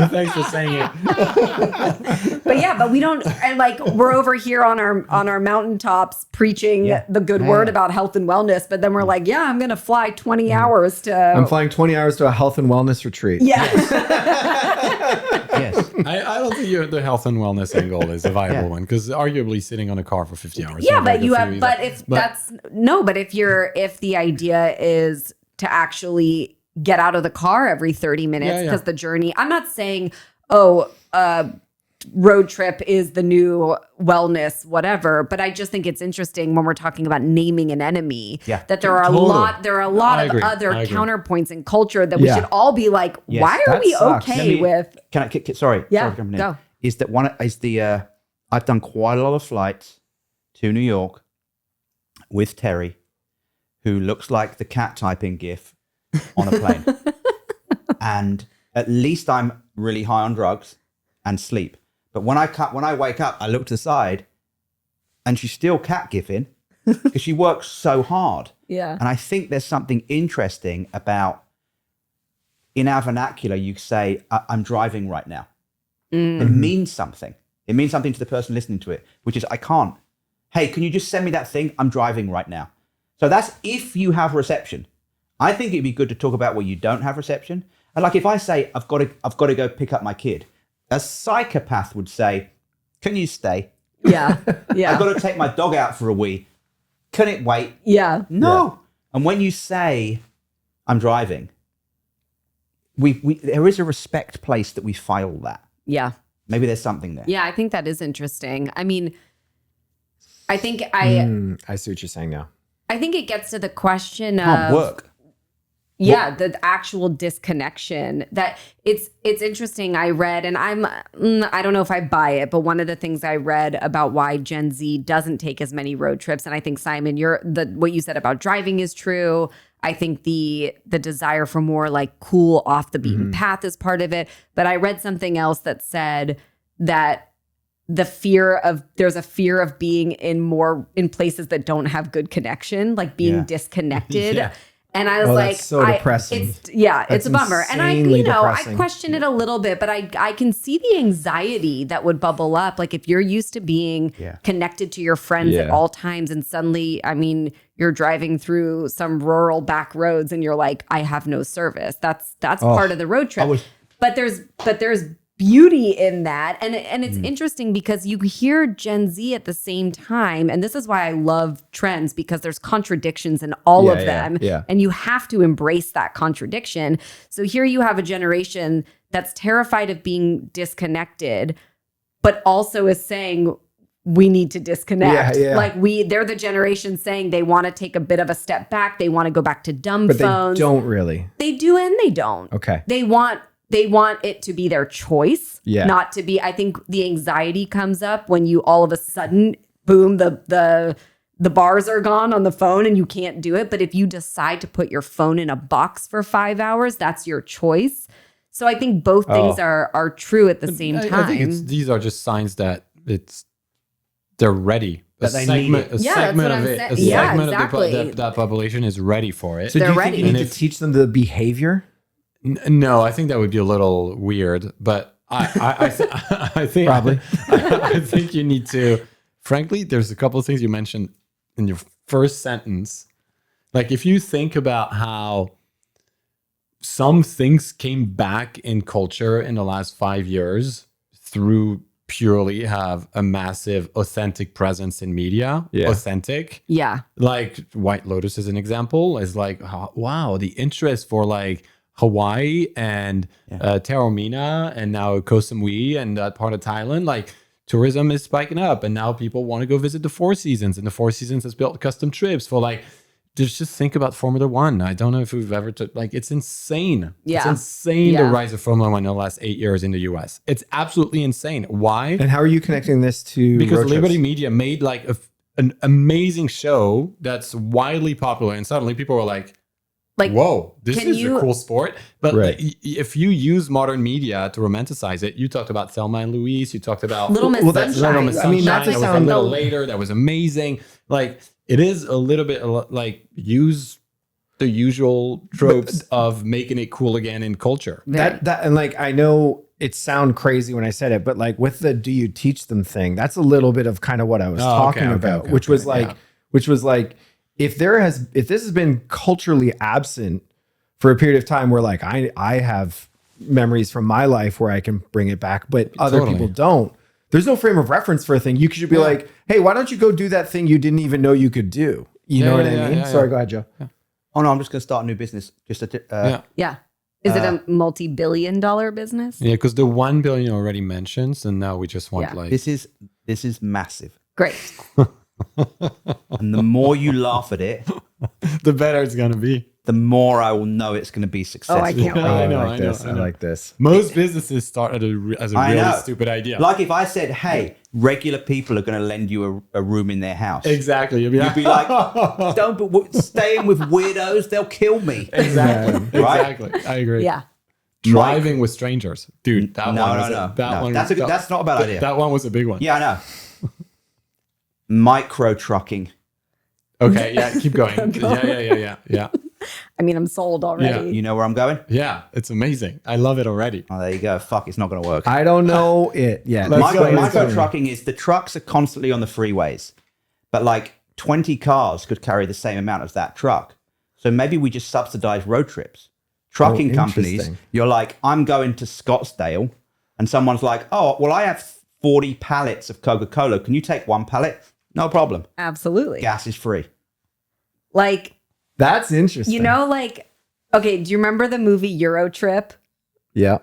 Thanks for saying it. but we don't, and like we're over here on our mountaintops preaching the good word about health and wellness, but then we're like, I'm going to fly 20 hours to. I'm flying 20 hours to a health and wellness retreat. Yes. I don't think the health and wellness angle is a viable one because arguably sitting on a car for 50 hours. Yeah, but if the idea is to actually get out of the car every 30 minutes because the journey, I'm not saying, road trip is the new wellness, whatever. But I just think it's interesting when we're talking about naming an enemy, that there are a lot of other counterpoints in culture that we should all be like, why are we okay with? Can I? Sorry. Yeah. Sorry, go. Is that one? Is the? I've done quite a lot of flights to New York with Terry, who looks like the cat typing GIF on a plane, and at least I'm really high on drugs and sleep. But when I wake up, I look to the side, and she's still cat gifting because she works so hard. Yeah. And I think there's something interesting about, in our vernacular, you say, "I'm driving right now." Mm. It means something. It means something to the person listening to it, which is, I can't. Hey, can you just send me that thing? I'm driving right now. So that's if you have reception. I think it'd be good to talk about where you don't have reception. And like if I say, I've got to go pick up my kid, A psychopath would say, can you stay? Yeah. Yeah. I've got to take my dog out for a wee. Can it wait? Yeah. No. Yeah. And when you say, I'm driving, we there is a respect place that we file that. Yeah. Maybe there's something there. Yeah, I think that is interesting. I mean, I think I see what you're saying now. I think it gets to the question Can't of work. Yeah, the actual disconnection. That it's interesting. I read, and I don't know if I buy it, but one of the things I read about why Gen Z doesn't take as many road trips, and I think Simon, what you said about driving is true. I think the desire for more like cool off the beaten path is part of it. But I read something else that said that there's a fear of being in places that don't have good connection, like being disconnected. Yeah. And I was like, that's so depressing. It's a bummer. And I depressing. question it a little bit, but I can see the anxiety that would bubble up. Like if you're used to being connected to your friends at all times, and suddenly, I mean, you're driving through some rural back roads and you're like, I have no service. That's part of the road trip. But there's beauty in that. And it's interesting because you hear Gen Z at the same time. And this is why I love trends, because there's contradictions in all of them. Yeah. And you have to embrace that contradiction. So here you have a generation that's terrified of being disconnected, but also is saying we need to disconnect. Yeah. Like they're the generation saying they want to take a bit of a step back. They want to go back to dumb But phones. they don't really. They do and they don't. Okay. They want it to be their choice, Yeah. not to be. I think the anxiety comes up when you all of a sudden, boom, the bars are gone on the phone and you can't do it. But if you decide to put your phone in a box for 5 hours, that's your choice. So I think both things are true at the same time. I think these are just signs that they're ready. That they need it. A segment of it. A Yeah, segment exactly. of that population is ready for it. So They're do you ready. think you need And to teach them the behavior? No, I think that would be a little weird, but I think Probably. I think you need to. Frankly, there's a couple of things you mentioned in your first sentence. Like if you think about how some things came back in culture in the last 5 years through purely have a massive authentic presence in media. Yeah. Authentic. Yeah. Like White Lotus is an example. Is like, wow, the interest for like Hawaii and Taormina and now Koh Samui and that part of Thailand, like tourism is spiking up, and now people want to go visit the Four Seasons, and the Four Seasons has built custom trips for like. Just think about Formula One. I don't know if we've ever it's insane. Yeah. It's insane Yeah. the rise of Formula One in the last 8 years in the US. It's absolutely insane. Why? And how are you connecting this to Because road Liberty trips? Media made like an amazing show that's widely popular, and suddenly people were like, whoa, this can is you- a cool sport. But Right. if you use modern media to romanticize it, you talked about Thelma and Louise, you talked about Little Miss that's Sunshine. Little Miss I mean, not to Sunshine, that was a sound- little later, that was amazing. Like it is a little bit like use the usual tropes of making it cool again in culture. That and like I know it sound crazy when I said it, but like with the do you teach them thing, that's a little bit of kind of what I was talking about, which was like if this has been culturally absent for a period of time where like I have memories from my life where I can bring it back, but other Totally. people don't. There's no frame of reference for a thing. You should be like, hey, why don't you go do that thing you didn't even know you could do? You know what I mean? Sorry, go ahead, Joe. Oh no, I'm just going to start a new business. Yeah. Is it a multi-billion-dollar business? Yeah, because the 1 billion already mentions, and now we just want Yeah. like This is massive. Great. And the more you laugh at it, the better it's gonna be. the more I will know it's going to be successful. I can't wait. I know, I like I know, this. I I know. like this. Most businesses start as a I really know. stupid idea. Like if I said, hey, regular people are going to lend you a room in their house. Exactly. You'd You'd be like, don't stay in with weirdos, they'll kill me. exactly. Right? Exactly. I agree. Yeah. Driving with strangers, dude. That No, one. no, Was no. That no. one. That's not a bad idea. That one was a big one. Yeah, I know. Micro trucking. Okay. Yeah. Keep going. Yeah. I mean, I'm sold already. You know where I'm going? Yeah. It's amazing. I love it already. Oh, there you go. Fuck, it's not going to work. I don't know it yet. Let's go. Micro trucking is the trucks are constantly on the freeways, but like 20 cars could carry the same amount as that truck. So maybe we just subsidize road trips. Trucking companies, interesting. you're like, I'm going to Scottsdale. and someone's like, oh, well, I have 40 pallets of Coca-Cola. Can you take one pallet? No problem. Absolutely. Gas is free. Like, that's interesting. You know, like, okay, do you remember the movie Roadtrip? Yeah.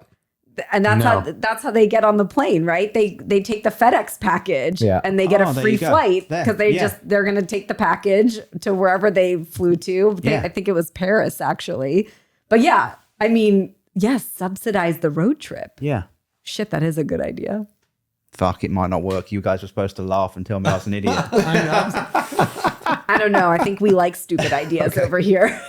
And that's how they get on the plane, right? They take the FedEx package and they get a free flight because they're going to take the package to wherever they flew to. I think it was Paris, actually. But yeah, I mean, yes, subsidize the road trip. Yeah. Shit, that is a good idea. Fuck, it might not work. You guys were supposed to laugh and tell me I was an idiot. I don't know. I think we like stupid ideas over here.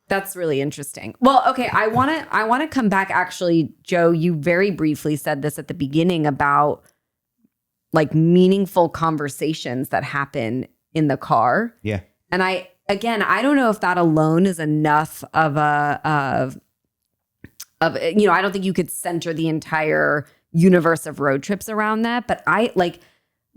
That's really interesting. Well, okay, I want to come back. Actually, Joe, you very briefly said this at the beginning about like meaningful conversations that happen in the car. Yeah. And I don't know if that alone is enough of I don't think you could center the entire universe of road trips around that. But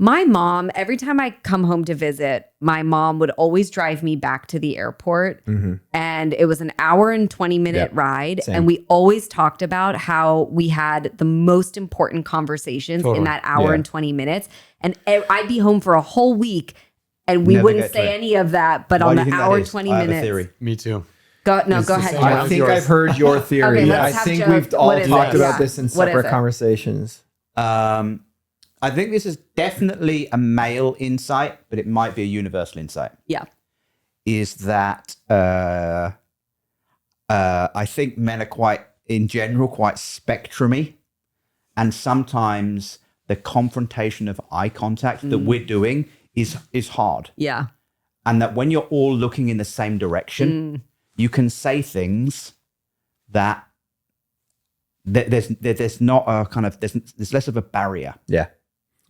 my mom, every time I come home to visit, my mom would always drive me back to the airport. Mm-hmm. And it was an hour and 20-minute ride. Same. And we always talked about how we had the most important conversations in that hour and 20 minutes. And I'd be home for a whole week and we wouldn't say any of that. But on the hour and 20 minutes. I have a theory. Me too. Go ahead, Joe. I think I've heard your theory. Okay, I think we've all talked about this in separate conversations. I think this is definitely a male insight, but it might be a universal insight. Yeah. Is that I think men are quite spectrumy. And sometimes the confrontation of eye contact that we're doing is hard. Yeah. And that when you're all looking in the same direction, you can say things that there's not a kind of, there's less of a barrier. Yeah.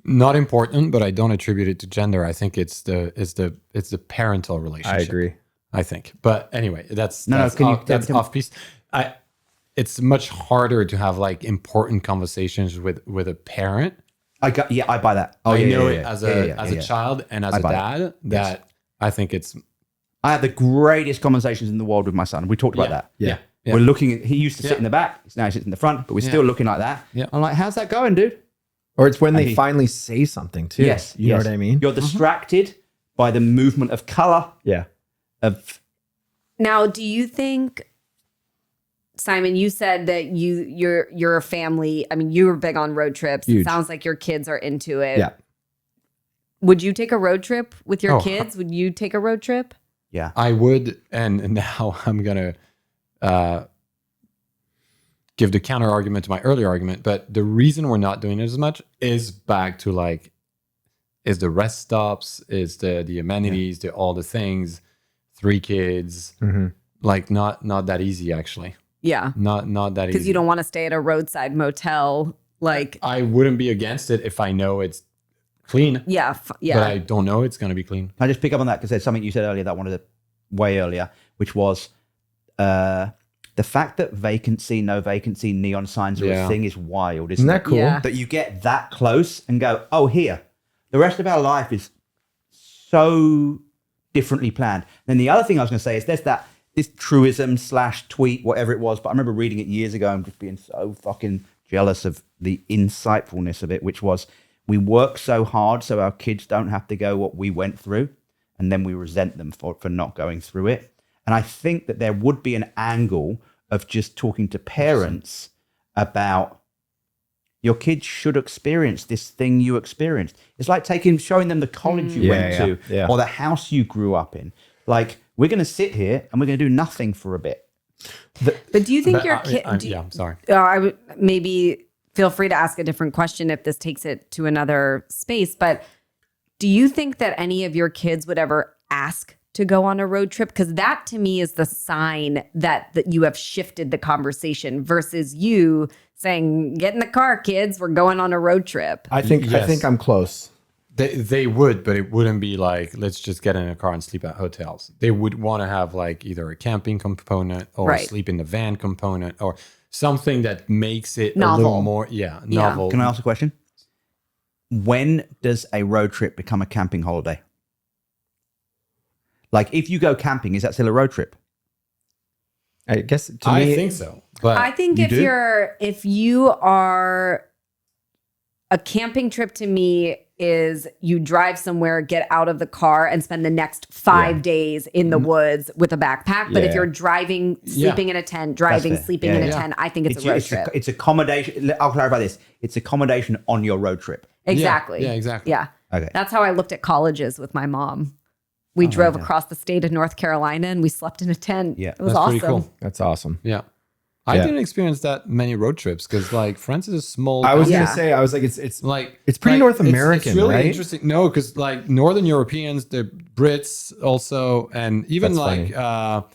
Not important, but I don't attribute it to gender. I think it's the parental relationship. I agree. I think, but anyway, that's off piece. It's much harder to have like important conversations with a parent. I buy that. I know it as a child and as a dad that I think it's. I had the greatest conversations in the world with my son. We talked about that. Yeah. We're looking at. He used to sit in the back. Now he sits in the front, but we're still looking like that. Yeah. I'm like, how's that going, dude? Or it's when they finally say something too. Yes. You know what I mean? You're distracted by the movement of color. Yeah. Now, do you think, Simon, you said that you're a family. I mean, you were big on road trips. Huge. It sounds like your kids are into it. Yeah. Would you take a road trip with your kids? Would you take a road trip? Yeah. I would, and now I'm gonna give the counter argument to my earlier argument, but the reason we're not doing it as much is back to like, is the rest stops, is the amenities, all the things, 3 kids, like not that easy actually. Yeah. Not that easy. Because you don't want to stay at a roadside motel. Like, I wouldn't be against it if I know it's clean. Yeah. But I don't know it's going to be clean. Can I just pick up on that because there's something you said earlier that I wanted to way earlier, which was the fact that no vacancy neon signs are a thing is wild, isn't that cool? Yeah. That you get that close and go, oh, here. The rest of our life is so differently planned. Then the other thing I was going to say is there's this truism / tweet, whatever it was, but I remember reading it years ago and just being so fucking jealous of the insightfulness of it, which was we work so hard so our kids don't have to go what we went through, and then we resent them for not going through it. And I think that there would be an angle of just talking to parents about your kids should experience this thing you experienced. It's like showing them the college you went to or the house you grew up in. Like, we're going to sit here and we're going to do nothing for a bit. But do you think your kid... I'm sorry. I would maybe feel free to ask a different question if this takes it to another space. But do you think that any of your kids would ever ask to go on a road trip? Because that to me is the sign that you have shifted the conversation versus you saying, get in the car, kids, we're going on a road trip. I think I'm close. They would, but it wouldn't be like, let's just get in a car and sleep at hotels. They would want to have like either a camping component or a sleep in the van component or something that makes it a little more, novel. Can I ask a question? When does a road trip become a camping holiday? Like, if you go camping, is that still a road trip? I guess to I me, think so. But I think if you are a camping trip to me is you drive somewhere, get out of the car and spend the next 5 days in the woods with a backpack. But if you're driving, sleeping in a tent, driving, sleeping in a tent, I think it's a road trip. It's accommodation. I'll clarify this. It's accommodation on your road trip. Exactly. Yeah, exactly. Yeah. Okay. That's how I looked at colleges with my mom. We drove across the state of North Carolina and we slept in a tent. Yeah. It was That's awesome. pretty cool. that's awesome. Yeah. I didn't experience that many road trips because, like, France is a small. I was Yeah. gonna say, I was like, it's like it's pretty like, North American, it's really right? interesting. No, because like Northern Europeans, the Brits also, and even That's like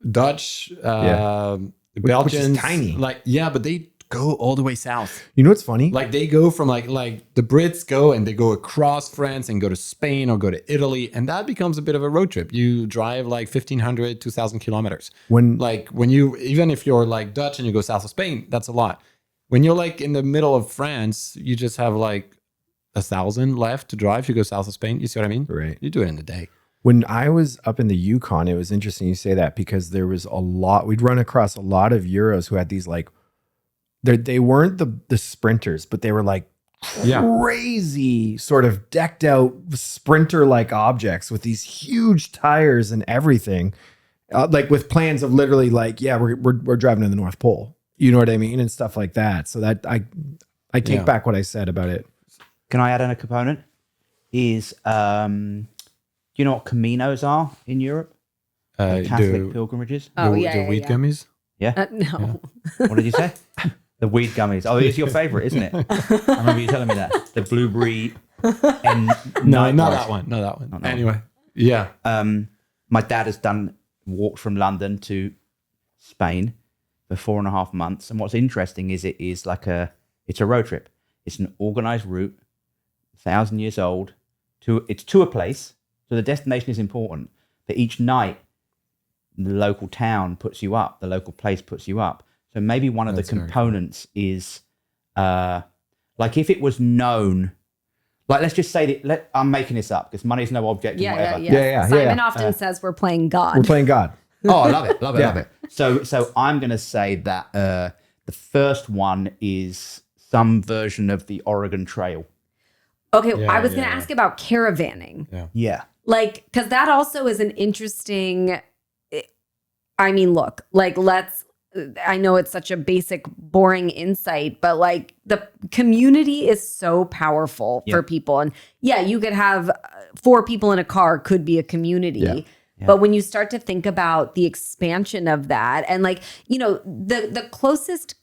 Dutch, Which Belgians, is tiny. Like but they go all the way south. You know what's funny? Like they go from like the Brits go and they go across France and go to Spain or go to Italy, and that becomes a bit of a road trip. You drive like 1,500, 2,000 kilometers. when When you, even if you're like Dutch and you go south of Spain, that's a lot. When you're like in the middle of France, you just have like 1,000 left to drive to go south of Spain. You see what I mean? Right. You do it in a day. When I was up in the Yukon, it was interesting you say that because there was a lot. We'd run across a lot of Euros who had these like. They weren't the sprinters, but they were like crazy sort of decked out sprinter like objects with these huge tires and everything, like with plans of literally like, we're driving to the North Pole, you know what I mean, and stuff like that. So that I take back what I said about it. Can I add in a component? Is do you know what Caminos are in Europe? Catholic pilgrimages. Oh, the weed gummies. Yeah. No. What did you say? The weed gummies. Oh, it's your favorite, isn't it? I remember you telling me that. The blueberry and No, not that one. Not that one. Not that Anyway, yeah. My dad has walked from London to Spain for 4.5 months. And what's interesting is it's a road trip. It's an organized route, 1,000 years old. It's to a place. So the destination is important. But each night, the local town puts you up. The local place puts you up. So maybe one of the components is, like if it was known, like let's just say that, I'm making this up because money is no object and whatever. Yeah. Simon often says we're playing God. We're playing God. Oh, I love it, love it. So I'm going to say that the first one is some version of the Oregon Trail. Okay, I was going to ask about caravanning. Yeah. Like, because that also is an interesting, I mean, look, like I know it's such a basic, boring insight, but like the community is so powerful for people. And you could have 4 people in a car could be a community. Yeah. But when you start to think about the expansion of that and like, you know, the closest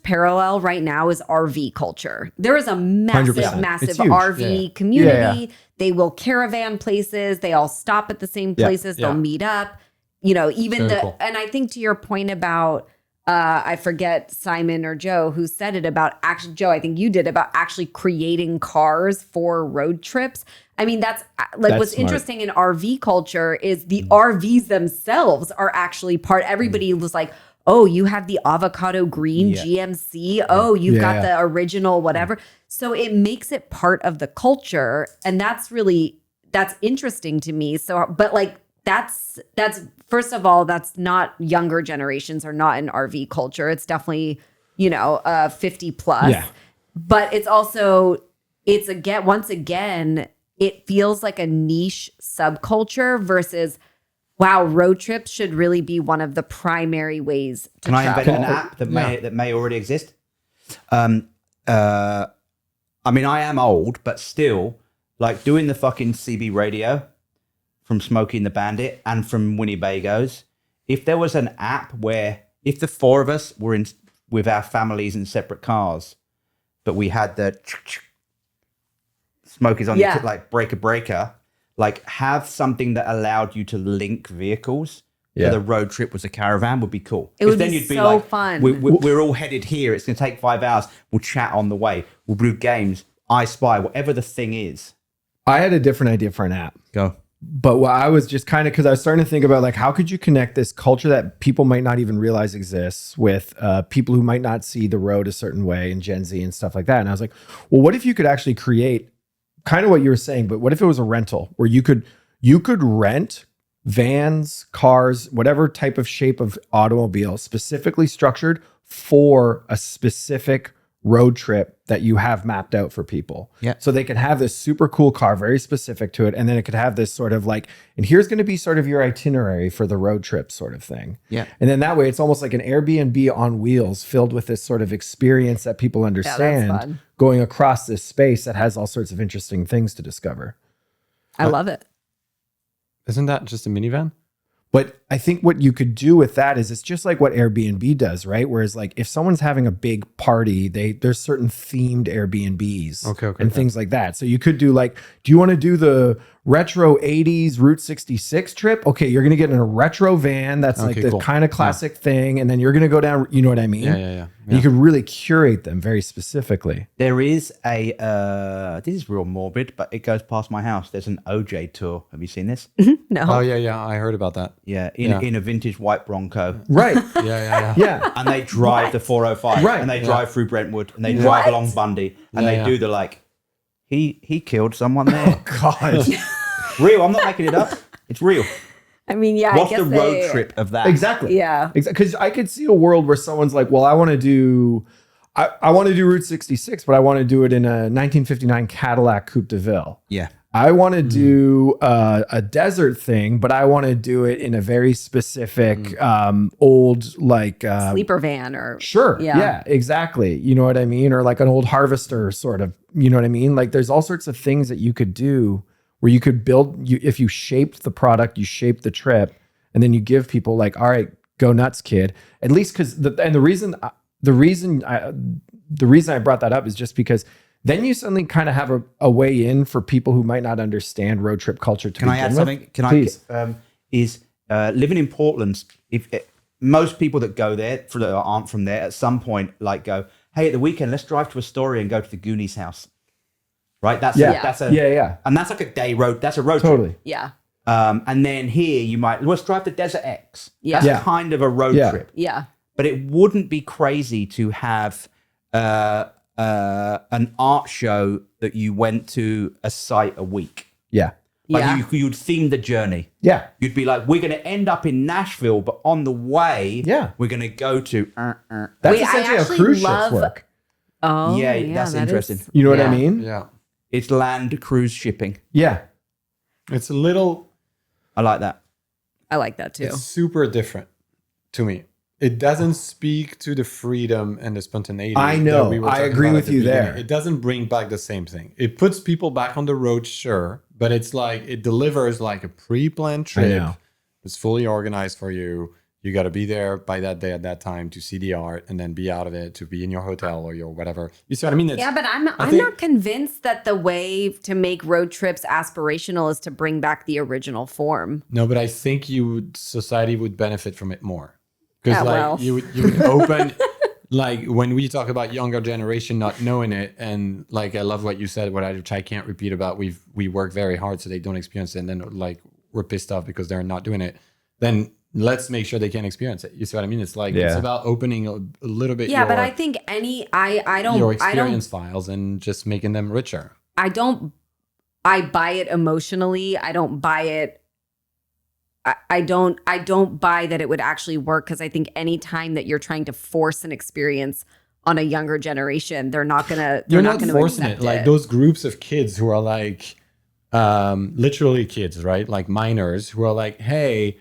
parallel right now is RV culture. There is a massive 100%. RV community. They will caravan places. They all stop at the same places. They'll meet up. You know, even cool. And I think to your point about, I forget Simon or Joe who said it about actually, Joe, I think you did about actually creating cars for road trips. I mean, that's what's smart. Interesting in RV culture is the RVs themselves are actually part. Everybody was like, oh, you have the avocado green GMC. Oh, you've got the original whatever. So it makes it part of the culture. And that's interesting to me. So, but like, that's first of all, that's not younger generations are not in RV culture. It's definitely, 50 plus. Yeah. But it's also, once again, it feels like a niche subculture versus, wow, road trips should really be one of the primary ways to travel. Can I invent an app that may already exist? I mean, I am old, but still, like doing the fucking CB radio from Smokey and the Bandit and from Winnebago's, if there was an app where if the 4 of us were in with our families in separate cars, but we had the Smokey's on like breaker, like have something that allowed you to link vehicles. So the road trip was a caravan would be cool. It would then be so fun. We're all headed here. It's going to take 5 hours. We'll chat on the way. We'll do games. I Spy, whatever the thing is. I had a different idea for an app. Go. But what I was just kind of, because I was starting to think about like, how could you connect this culture that people might not even realize exists with people who might not see the road a certain way and Gen Z and stuff like that. And I was like, well, what if you could actually create kind of what you were saying, but what if it was a rental where you could rent vans, cars, whatever type of shape of automobile specifically structured for a specific road trip that you have mapped out for people. Yeah. So they could have this super cool car, very specific to it. And then it could have this sort of like, and here's going to be sort of your itinerary for the road trip sort of thing. Yeah. And then that way it's almost like an Airbnb on wheels filled with this sort of experience that people understand going across this space that has all sorts of interesting things to discover. I love it. Isn't that just a minivan? But I think what you could do with that is it's just like what Airbnb does, right? Whereas like if someone's having a big party, there's certain themed Airbnbs and things like that. So you could do like, do you want to do the retro 80s Route 66 trip? Okay, you're going to get in a retro van. That's like the kind of classic thing. And then you're going to go down, you know what I mean? Yeah. You could really curate them very specifically. There is a, this is real morbid, but it goes past my house. There's an OJ tour. Have you seen this? No. Oh, yeah. I heard about that. Yeah, in a vintage white Bronco. Right. Yeah. And they drive the 405. Right. And they drive through Brentwood. And they drive along Bundy. And they do the like, he killed someone there. God. Real. I'm not making it up. It's real. I mean, yeah. What's the road trip of that? Exactly. Yeah. Because I could see a world where someone's like, well, I want to do Route 66, but I want to do it in a 1959 Cadillac Coupe de Ville. Yeah. I want to do a desert thing, but I want to do it in a very specific old like Sleeper van or sure. Yeah, exactly. You know what I mean? Or like an old Harvester sort of, you know what I mean? Like there's all sorts of things that you could do where you could build, if you shaped the product, you shaped the trip, and then you give people like, all right, go nuts, kid. At least because the reason I brought that up is just because then you suddenly kind of have a way in for people who might not understand road trip culture. Can I add something? Please. Living in Portland, most people that go there that aren't from there at some point like go, hey, at the weekend, let's drive to Astoria and go to the Goonies house. Right? That's and that's like a day road. That's a road trip. Yeah. And then here let's drive to Desert X. Yeah. That's kind of a road trip. Yeah. But it wouldn't be crazy to have an art show that you went to a site a week. Yeah. Like you'd theme the journey. Yeah. You'd be like, we're going to end up in Nashville, but on the way, we're going to go to. That's essentially how cruise ships work. Oh, yeah, that's interesting. You know what I mean? Yeah. It's land cruise shipping. Yeah. It's a little. I like that. I like that too. It's super different to me. It doesn't speak to the freedom and the spontaneity. I know. I agree with you there. It doesn't bring back the same thing. It puts people back on the road, sure, but it's like it delivers like a pre-planned trip. It's fully organized for you. You got to be there by that day at that time to see the art and then be out of it, to be in your hotel or your whatever. You see what I mean? Yeah, but I'm not convinced that the way to make road trips aspirational is to bring back the original form. No, but I think society would benefit from it more. Because you would open, like when we talk about younger generation not knowing it, and like I love what you said, which I can't repeat about we work very hard so they don't experience it, and then like we're pissed off because they're not doing it. Then let's make sure they can experience it. You see what I mean? It's like it's about opening a little bit. Yeah, but I think your experience files and just making them richer. I buy it emotionally. I don't buy it. I don't buy that it would actually work, because I think any time that you're trying to force an experience on a younger generation, they're not gonna forcing it. Like those groups of kids who are like literally kids, right? Like minors who are like, hey,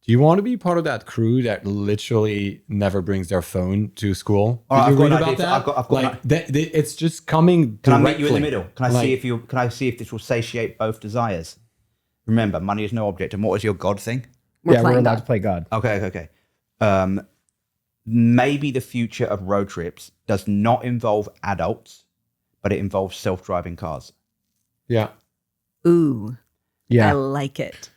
do you want to be part of that crew that literally never brings their phone to school? Did you read about that? I've got like it's just coming. Can I meet you in the middle? Can I see if this will satiate both desires? Remember, money is no object. And what is your God thing? We're allowed to play God. Okay. Maybe the future of road trips does not involve adults, but it involves self-driving cars. Yeah. Ooh. Yeah. I like it.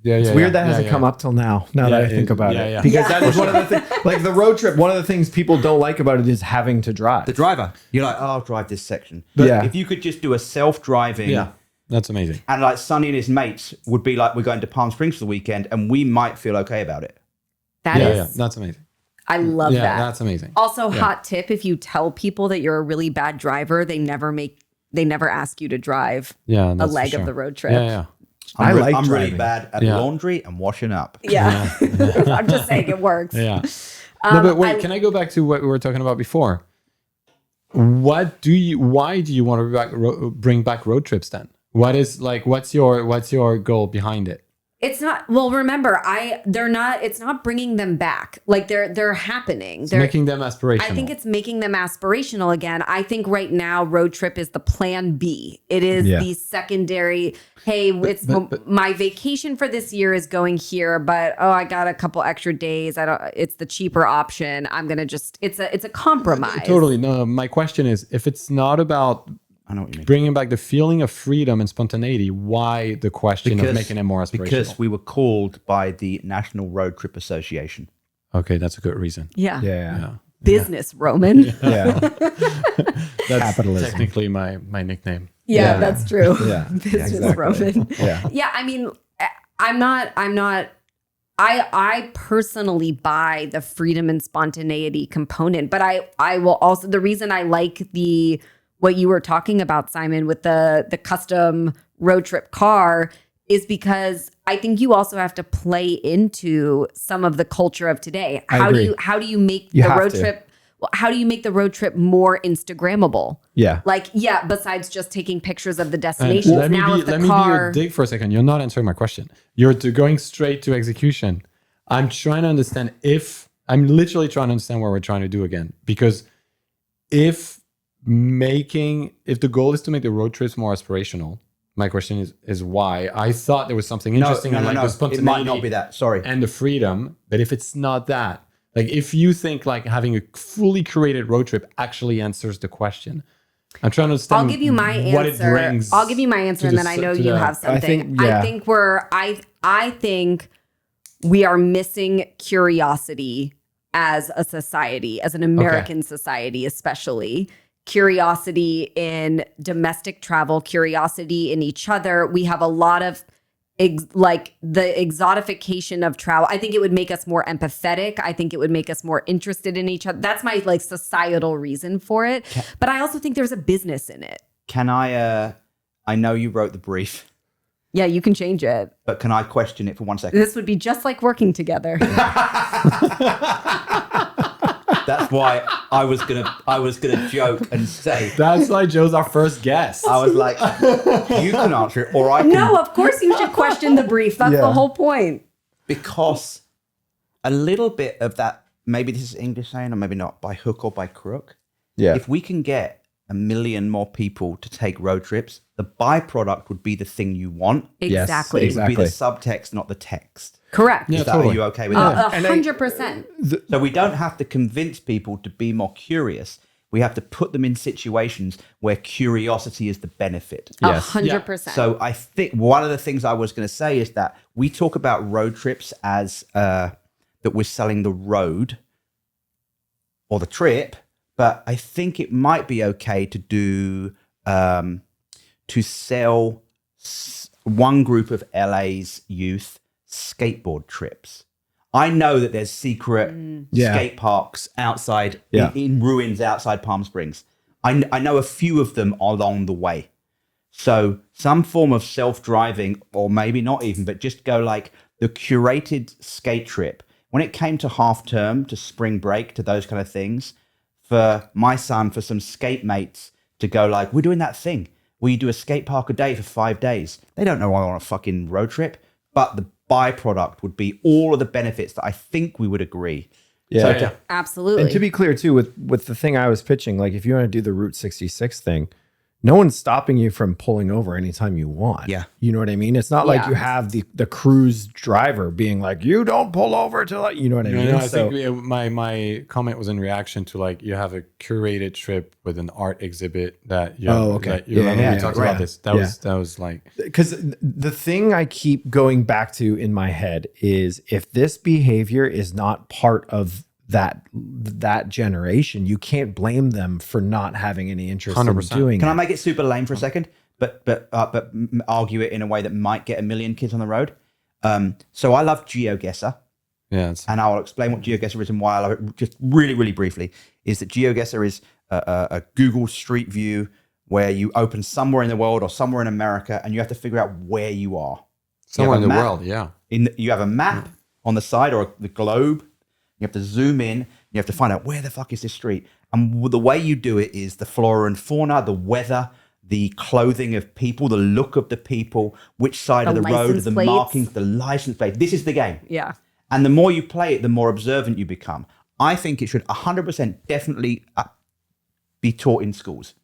Yeah, it's weird that hasn't come up till now that I think about it. Because that is one of the things, like the road trip, one of the things people don't like about it is having to drive. The driver. You're like, I'll drive this section. But if you could just do a self-driving... Yeah, that's amazing. And like Sonny and his mates would be like, we're going to Palm Springs for the weekend, and we might feel okay about it. That's amazing. I love that. That's amazing. Also, hot tip, if you tell people that you're a really bad driver, they never ask you to drive a leg of the road trip. Yeah. I like I'm really driving. bad at laundry and washing up. Yeah. I'm just saying it works. Yeah. No, but wait, can I go back to what we were talking about before? Why do you want to bring back road trips then? What's your goal behind it? It's not, well, remember, it's not bringing them back. Like they're happening. They're making them aspirational. I think it's making them aspirational again. I think right now road trip is the plan B. It is the secondary, hey, my vacation for this year is going here, but I got a couple extra days. It's the cheaper option. I'm going to it's a compromise. Totally. No, my question is, if it's not about I know what you mean. bringing back the feeling of freedom and spontaneity, why the question of making it more aspirational? Because we were called by the National Road Trip Association. Okay, that's a good reason. Yeah. Business, Roman. Yeah. That's capitalism. Technically my nickname. Yeah, that's true. Yeah. Business, Exactly. Roman. Yeah. I mean, I personally buy the freedom and spontaneity component, but I will also, the reason I like what you were talking about, Simon, with the custom road trip car is because I think you also have to play into some of the culture of today. How do you make the road trip? How do you make the road trip more Instagrammable? Yeah. Besides just taking pictures of the destinations. Let me be your dig for a second. You're not answering my question. You're going straight to execution. I'm trying to understand I'm literally trying to understand what we're trying to do again. Because if the goal is to make the road trips more aspirational, my question is why. I thought there was something interesting No, the spontaneity. It might not be that. Sorry. And the freedom. But if it's not that, like if you think like having a fully curated road trip actually answers the question, I'm trying to understand. I'll give you my answer. What it brings. I'll give you my answer, and then I know you have something. I think we are missing curiosity as a society, as an American society, especially. Curiosity in domestic travel, curiosity in each other. We have a lot of the exotification of travel. I think it would make us more empathetic. I think it would make us more interested in each other. That's my societal reason for it. But I also think there's a business in it. Can I know you wrote the brief. Yeah, you can change it. But can I question it for 1 second? This would be just like working together. That's why I was gonna joke and say. That's why Joe's our first guest. I was like, you can answer it, or I can. No, of course you should question the brief. That's the whole point. Because a little bit of that, maybe this is English saying, or maybe not, by hook or by crook. Yeah. If we can get 1 million more people to take road trips, the byproduct would be the thing you want. Exactly. It would be the subtext, not the text. Correct. Yeah, Are you okay with that? 100%. So we don't have to convince people to be more curious. We have to put them in situations where curiosity is the benefit. 100%. So I think one of the things I was going to say is that we talk about road trips as that we're selling the road or the trip, but I think it might be okay to do to sell one group of LA's youth skateboard trips. I know that there's secret skate parks outside in ruins outside Palm Springs. I know a few of them along the way. So some form of self-driving, or maybe not even, but just go like the curated skate trip. When it came to half term, to spring break, to those kind of things, for my son, for some skate mates to go like, we're doing that thing where you do a skate park a day for 5 days. They don't know I'm on a fucking road trip, but the byproduct would be all of the benefits that I think we would agree. Yeah. Absolutely. And to be clear too, with the thing I was pitching, like if you want to do the Route 66 thing, no one's stopping you from pulling over anytime you want. Yeah. You know what I mean? It's not like you have the cruise driver being like, you don't pull over till, you know what I mean? I think my comment was in reaction to like, you have a curated trip with an art exhibit that you okay. You remember we talked right. about this. That was like, because the thing I keep going back to in my head is if this behavior is not part of that generation, you can't blame them for not having any interest 100%. in doing Can it. I make it super lame for a second, but argue it in a way that might get 1 million kids on the road? So I love GeoGuessr. yeah, And I'll explain what GeoGuessr is and why I love it just really, really briefly. Is that GeoGuessr is a Google Street View where you open somewhere in the world or somewhere in America and you have to figure out where you are. Somewhere in the world, yeah. You have a map on the side or the globe. You have to zoom in. You have to find out where the fuck is this street. And the way you do it is the flora and fauna, the weather, the clothing of people, the look of the people, which side of the road, the markings, the license plate. This is the game. Yeah. And the more you play it, the more observant you become. I think it should 100% definitely be taught in schools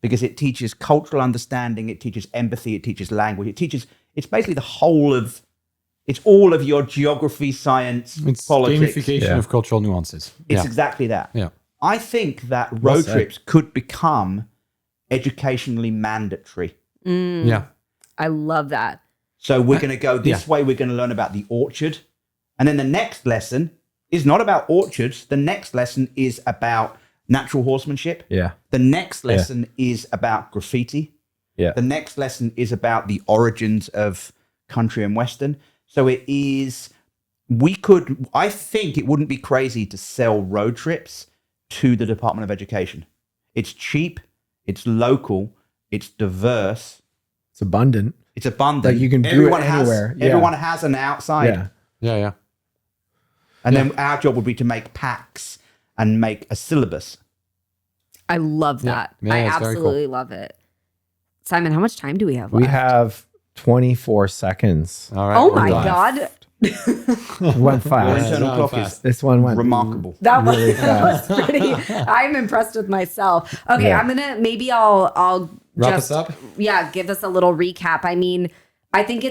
because it teaches cultural understanding, it teaches empathy, it teaches language, it's basically it's all of your geography, science, it's politics. Gamification of cultural nuances. It's exactly that. Yeah. I think that road trips could become educationally mandatory. Yeah. I love that. So we're going to go this way. We're going to learn about the orchard. And then the next lesson is not about orchards. The next lesson is about natural horsemanship. Yeah. The next lesson is about graffiti. Yeah. The next lesson is about the origins of country and Western. So I think it wouldn't be crazy to sell road trips to the Department of Education. It's cheap. It's local. It's diverse. It's abundant. It's abundant. Like you can do it anywhere. Everyone has an outside. Yeah. And then our job would be to make packs and make a syllabus. I love that. Yeah, I it's very absolutely cool. love it. Simon, how much time do we have left? We have 24 seconds. All right. Oh my God. It went Your fast. internal clock fast. is This one went remarkable. That was, really that was pretty. I'm impressed with myself. Okay, Yeah. I'm gonna maybe I'll Wrap just us up? give us a little recap. I mean, I think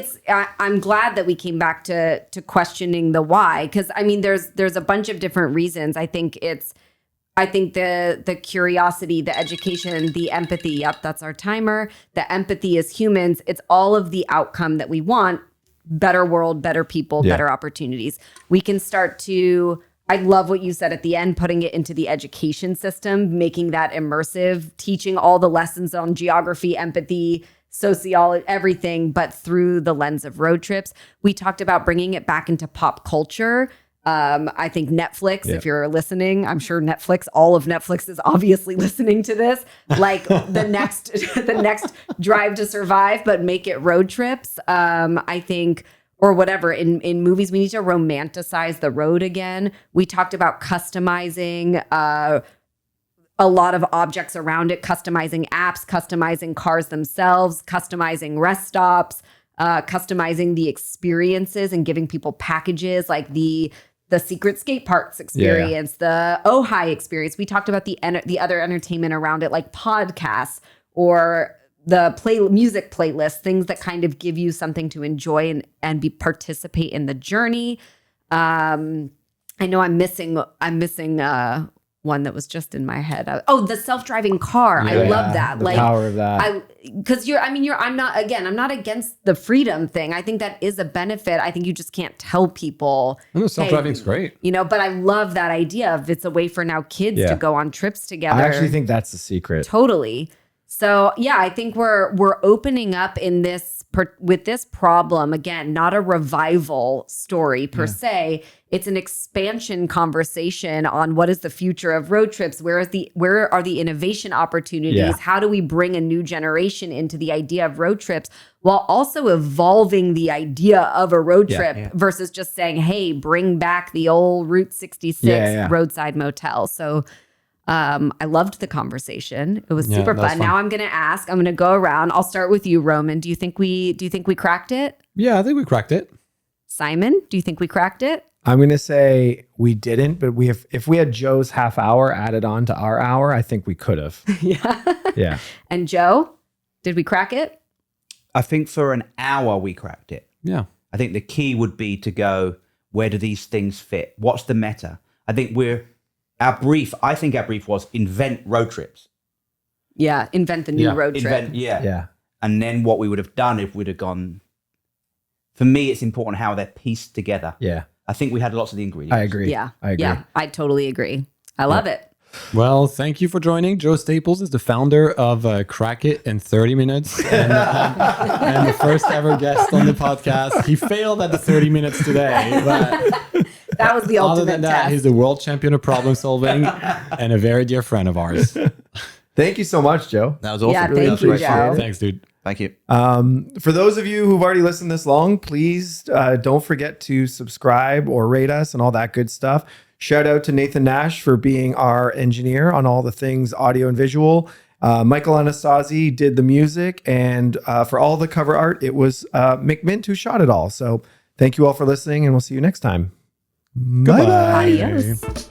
I'm glad that we came back to questioning the why, because I mean there's a bunch of different reasons. I think the curiosity, the education, the empathy. Yep, that's our timer. The empathy as humans, it's all of the outcome that we want. Better world, better people, better opportunities. We can start to, I love what you said at the end, putting it into the education system, making that immersive, teaching all the lessons on geography, empathy, sociology, everything, but through the lens of road trips. We talked about bringing it back into pop culture. I think Netflix, if you're listening, I'm sure all of Netflix is obviously listening to this, like the next Drive to Survive, but make it road trips. I think, or whatever, in movies, we need to romanticize the road again. We talked about customizing a lot of objects around it, customizing apps, customizing cars themselves, customizing rest stops, customizing the experiences and giving people packages like the secret skate parks experience, the Ojai experience. We talked about the other entertainment around it, like podcasts or the music playlists, things that kind of give you something to enjoy and participate in the journey. I know I'm missing one that was just in my head. The self-driving car. I love that. The power of that. I'm not against the freedom thing. I think that is a benefit. I think you just can't tell people. Self-driving's great. But I love that idea of it's a way for now kids to go on trips together. I actually think that's the secret. Totally. So I think we're opening up in this with this problem again, not a revival story per se. It's an expansion conversation on what is the future of road trips. Where are the innovation opportunities? Yeah. How do we bring a new generation into the idea of road trips while also evolving the idea of a road trip versus just saying, hey, bring back the old Route 66 roadside motel. So I loved the conversation. It was super fun. Now I'm going to go around. I'll start with you, Roman. Do you think we cracked it? Yeah, I think we cracked it. Simon, do you think we cracked it? I'm going to say we didn't, but if we had Joe's half hour added on to our hour, I think we could have. Yeah. And Joe, did we crack it? I think for an hour we cracked it. Yeah. I think the key would be to go, where do these things fit? What's the meta? I think our brief was invent road trips. Yeah, invent the new road trip. Yeah. And then what we would have done if we'd have gone, for me, it's important how they're pieced together. Yeah. I think we had lots of the ingredients. I agree. Yeah. I agree. Yeah, I totally agree. I love it. Well, thank you for joining. Joe Staples is the founder of Crack It in 30 Minutes and the first ever guest on the podcast. He failed at the 30 minutes today, but that was the ultimate other than that, test. he's a world champion of problem solving and a very dear friend of ours. Thank you so much, Joe. That was awesome. Yeah, That was thank you, great. Joe. Thanks, dude. Thank you. For those of you who've already listened this long, please don't forget to subscribe or rate us and all that good stuff. Shout out to Nathan Nash for being our engineer on all the things audio and visual. Michael Anastasi did the music, and for all the cover art, it was McMint who shot it all. So thank you all for listening, and we'll see you next time. Goodbye. Adios.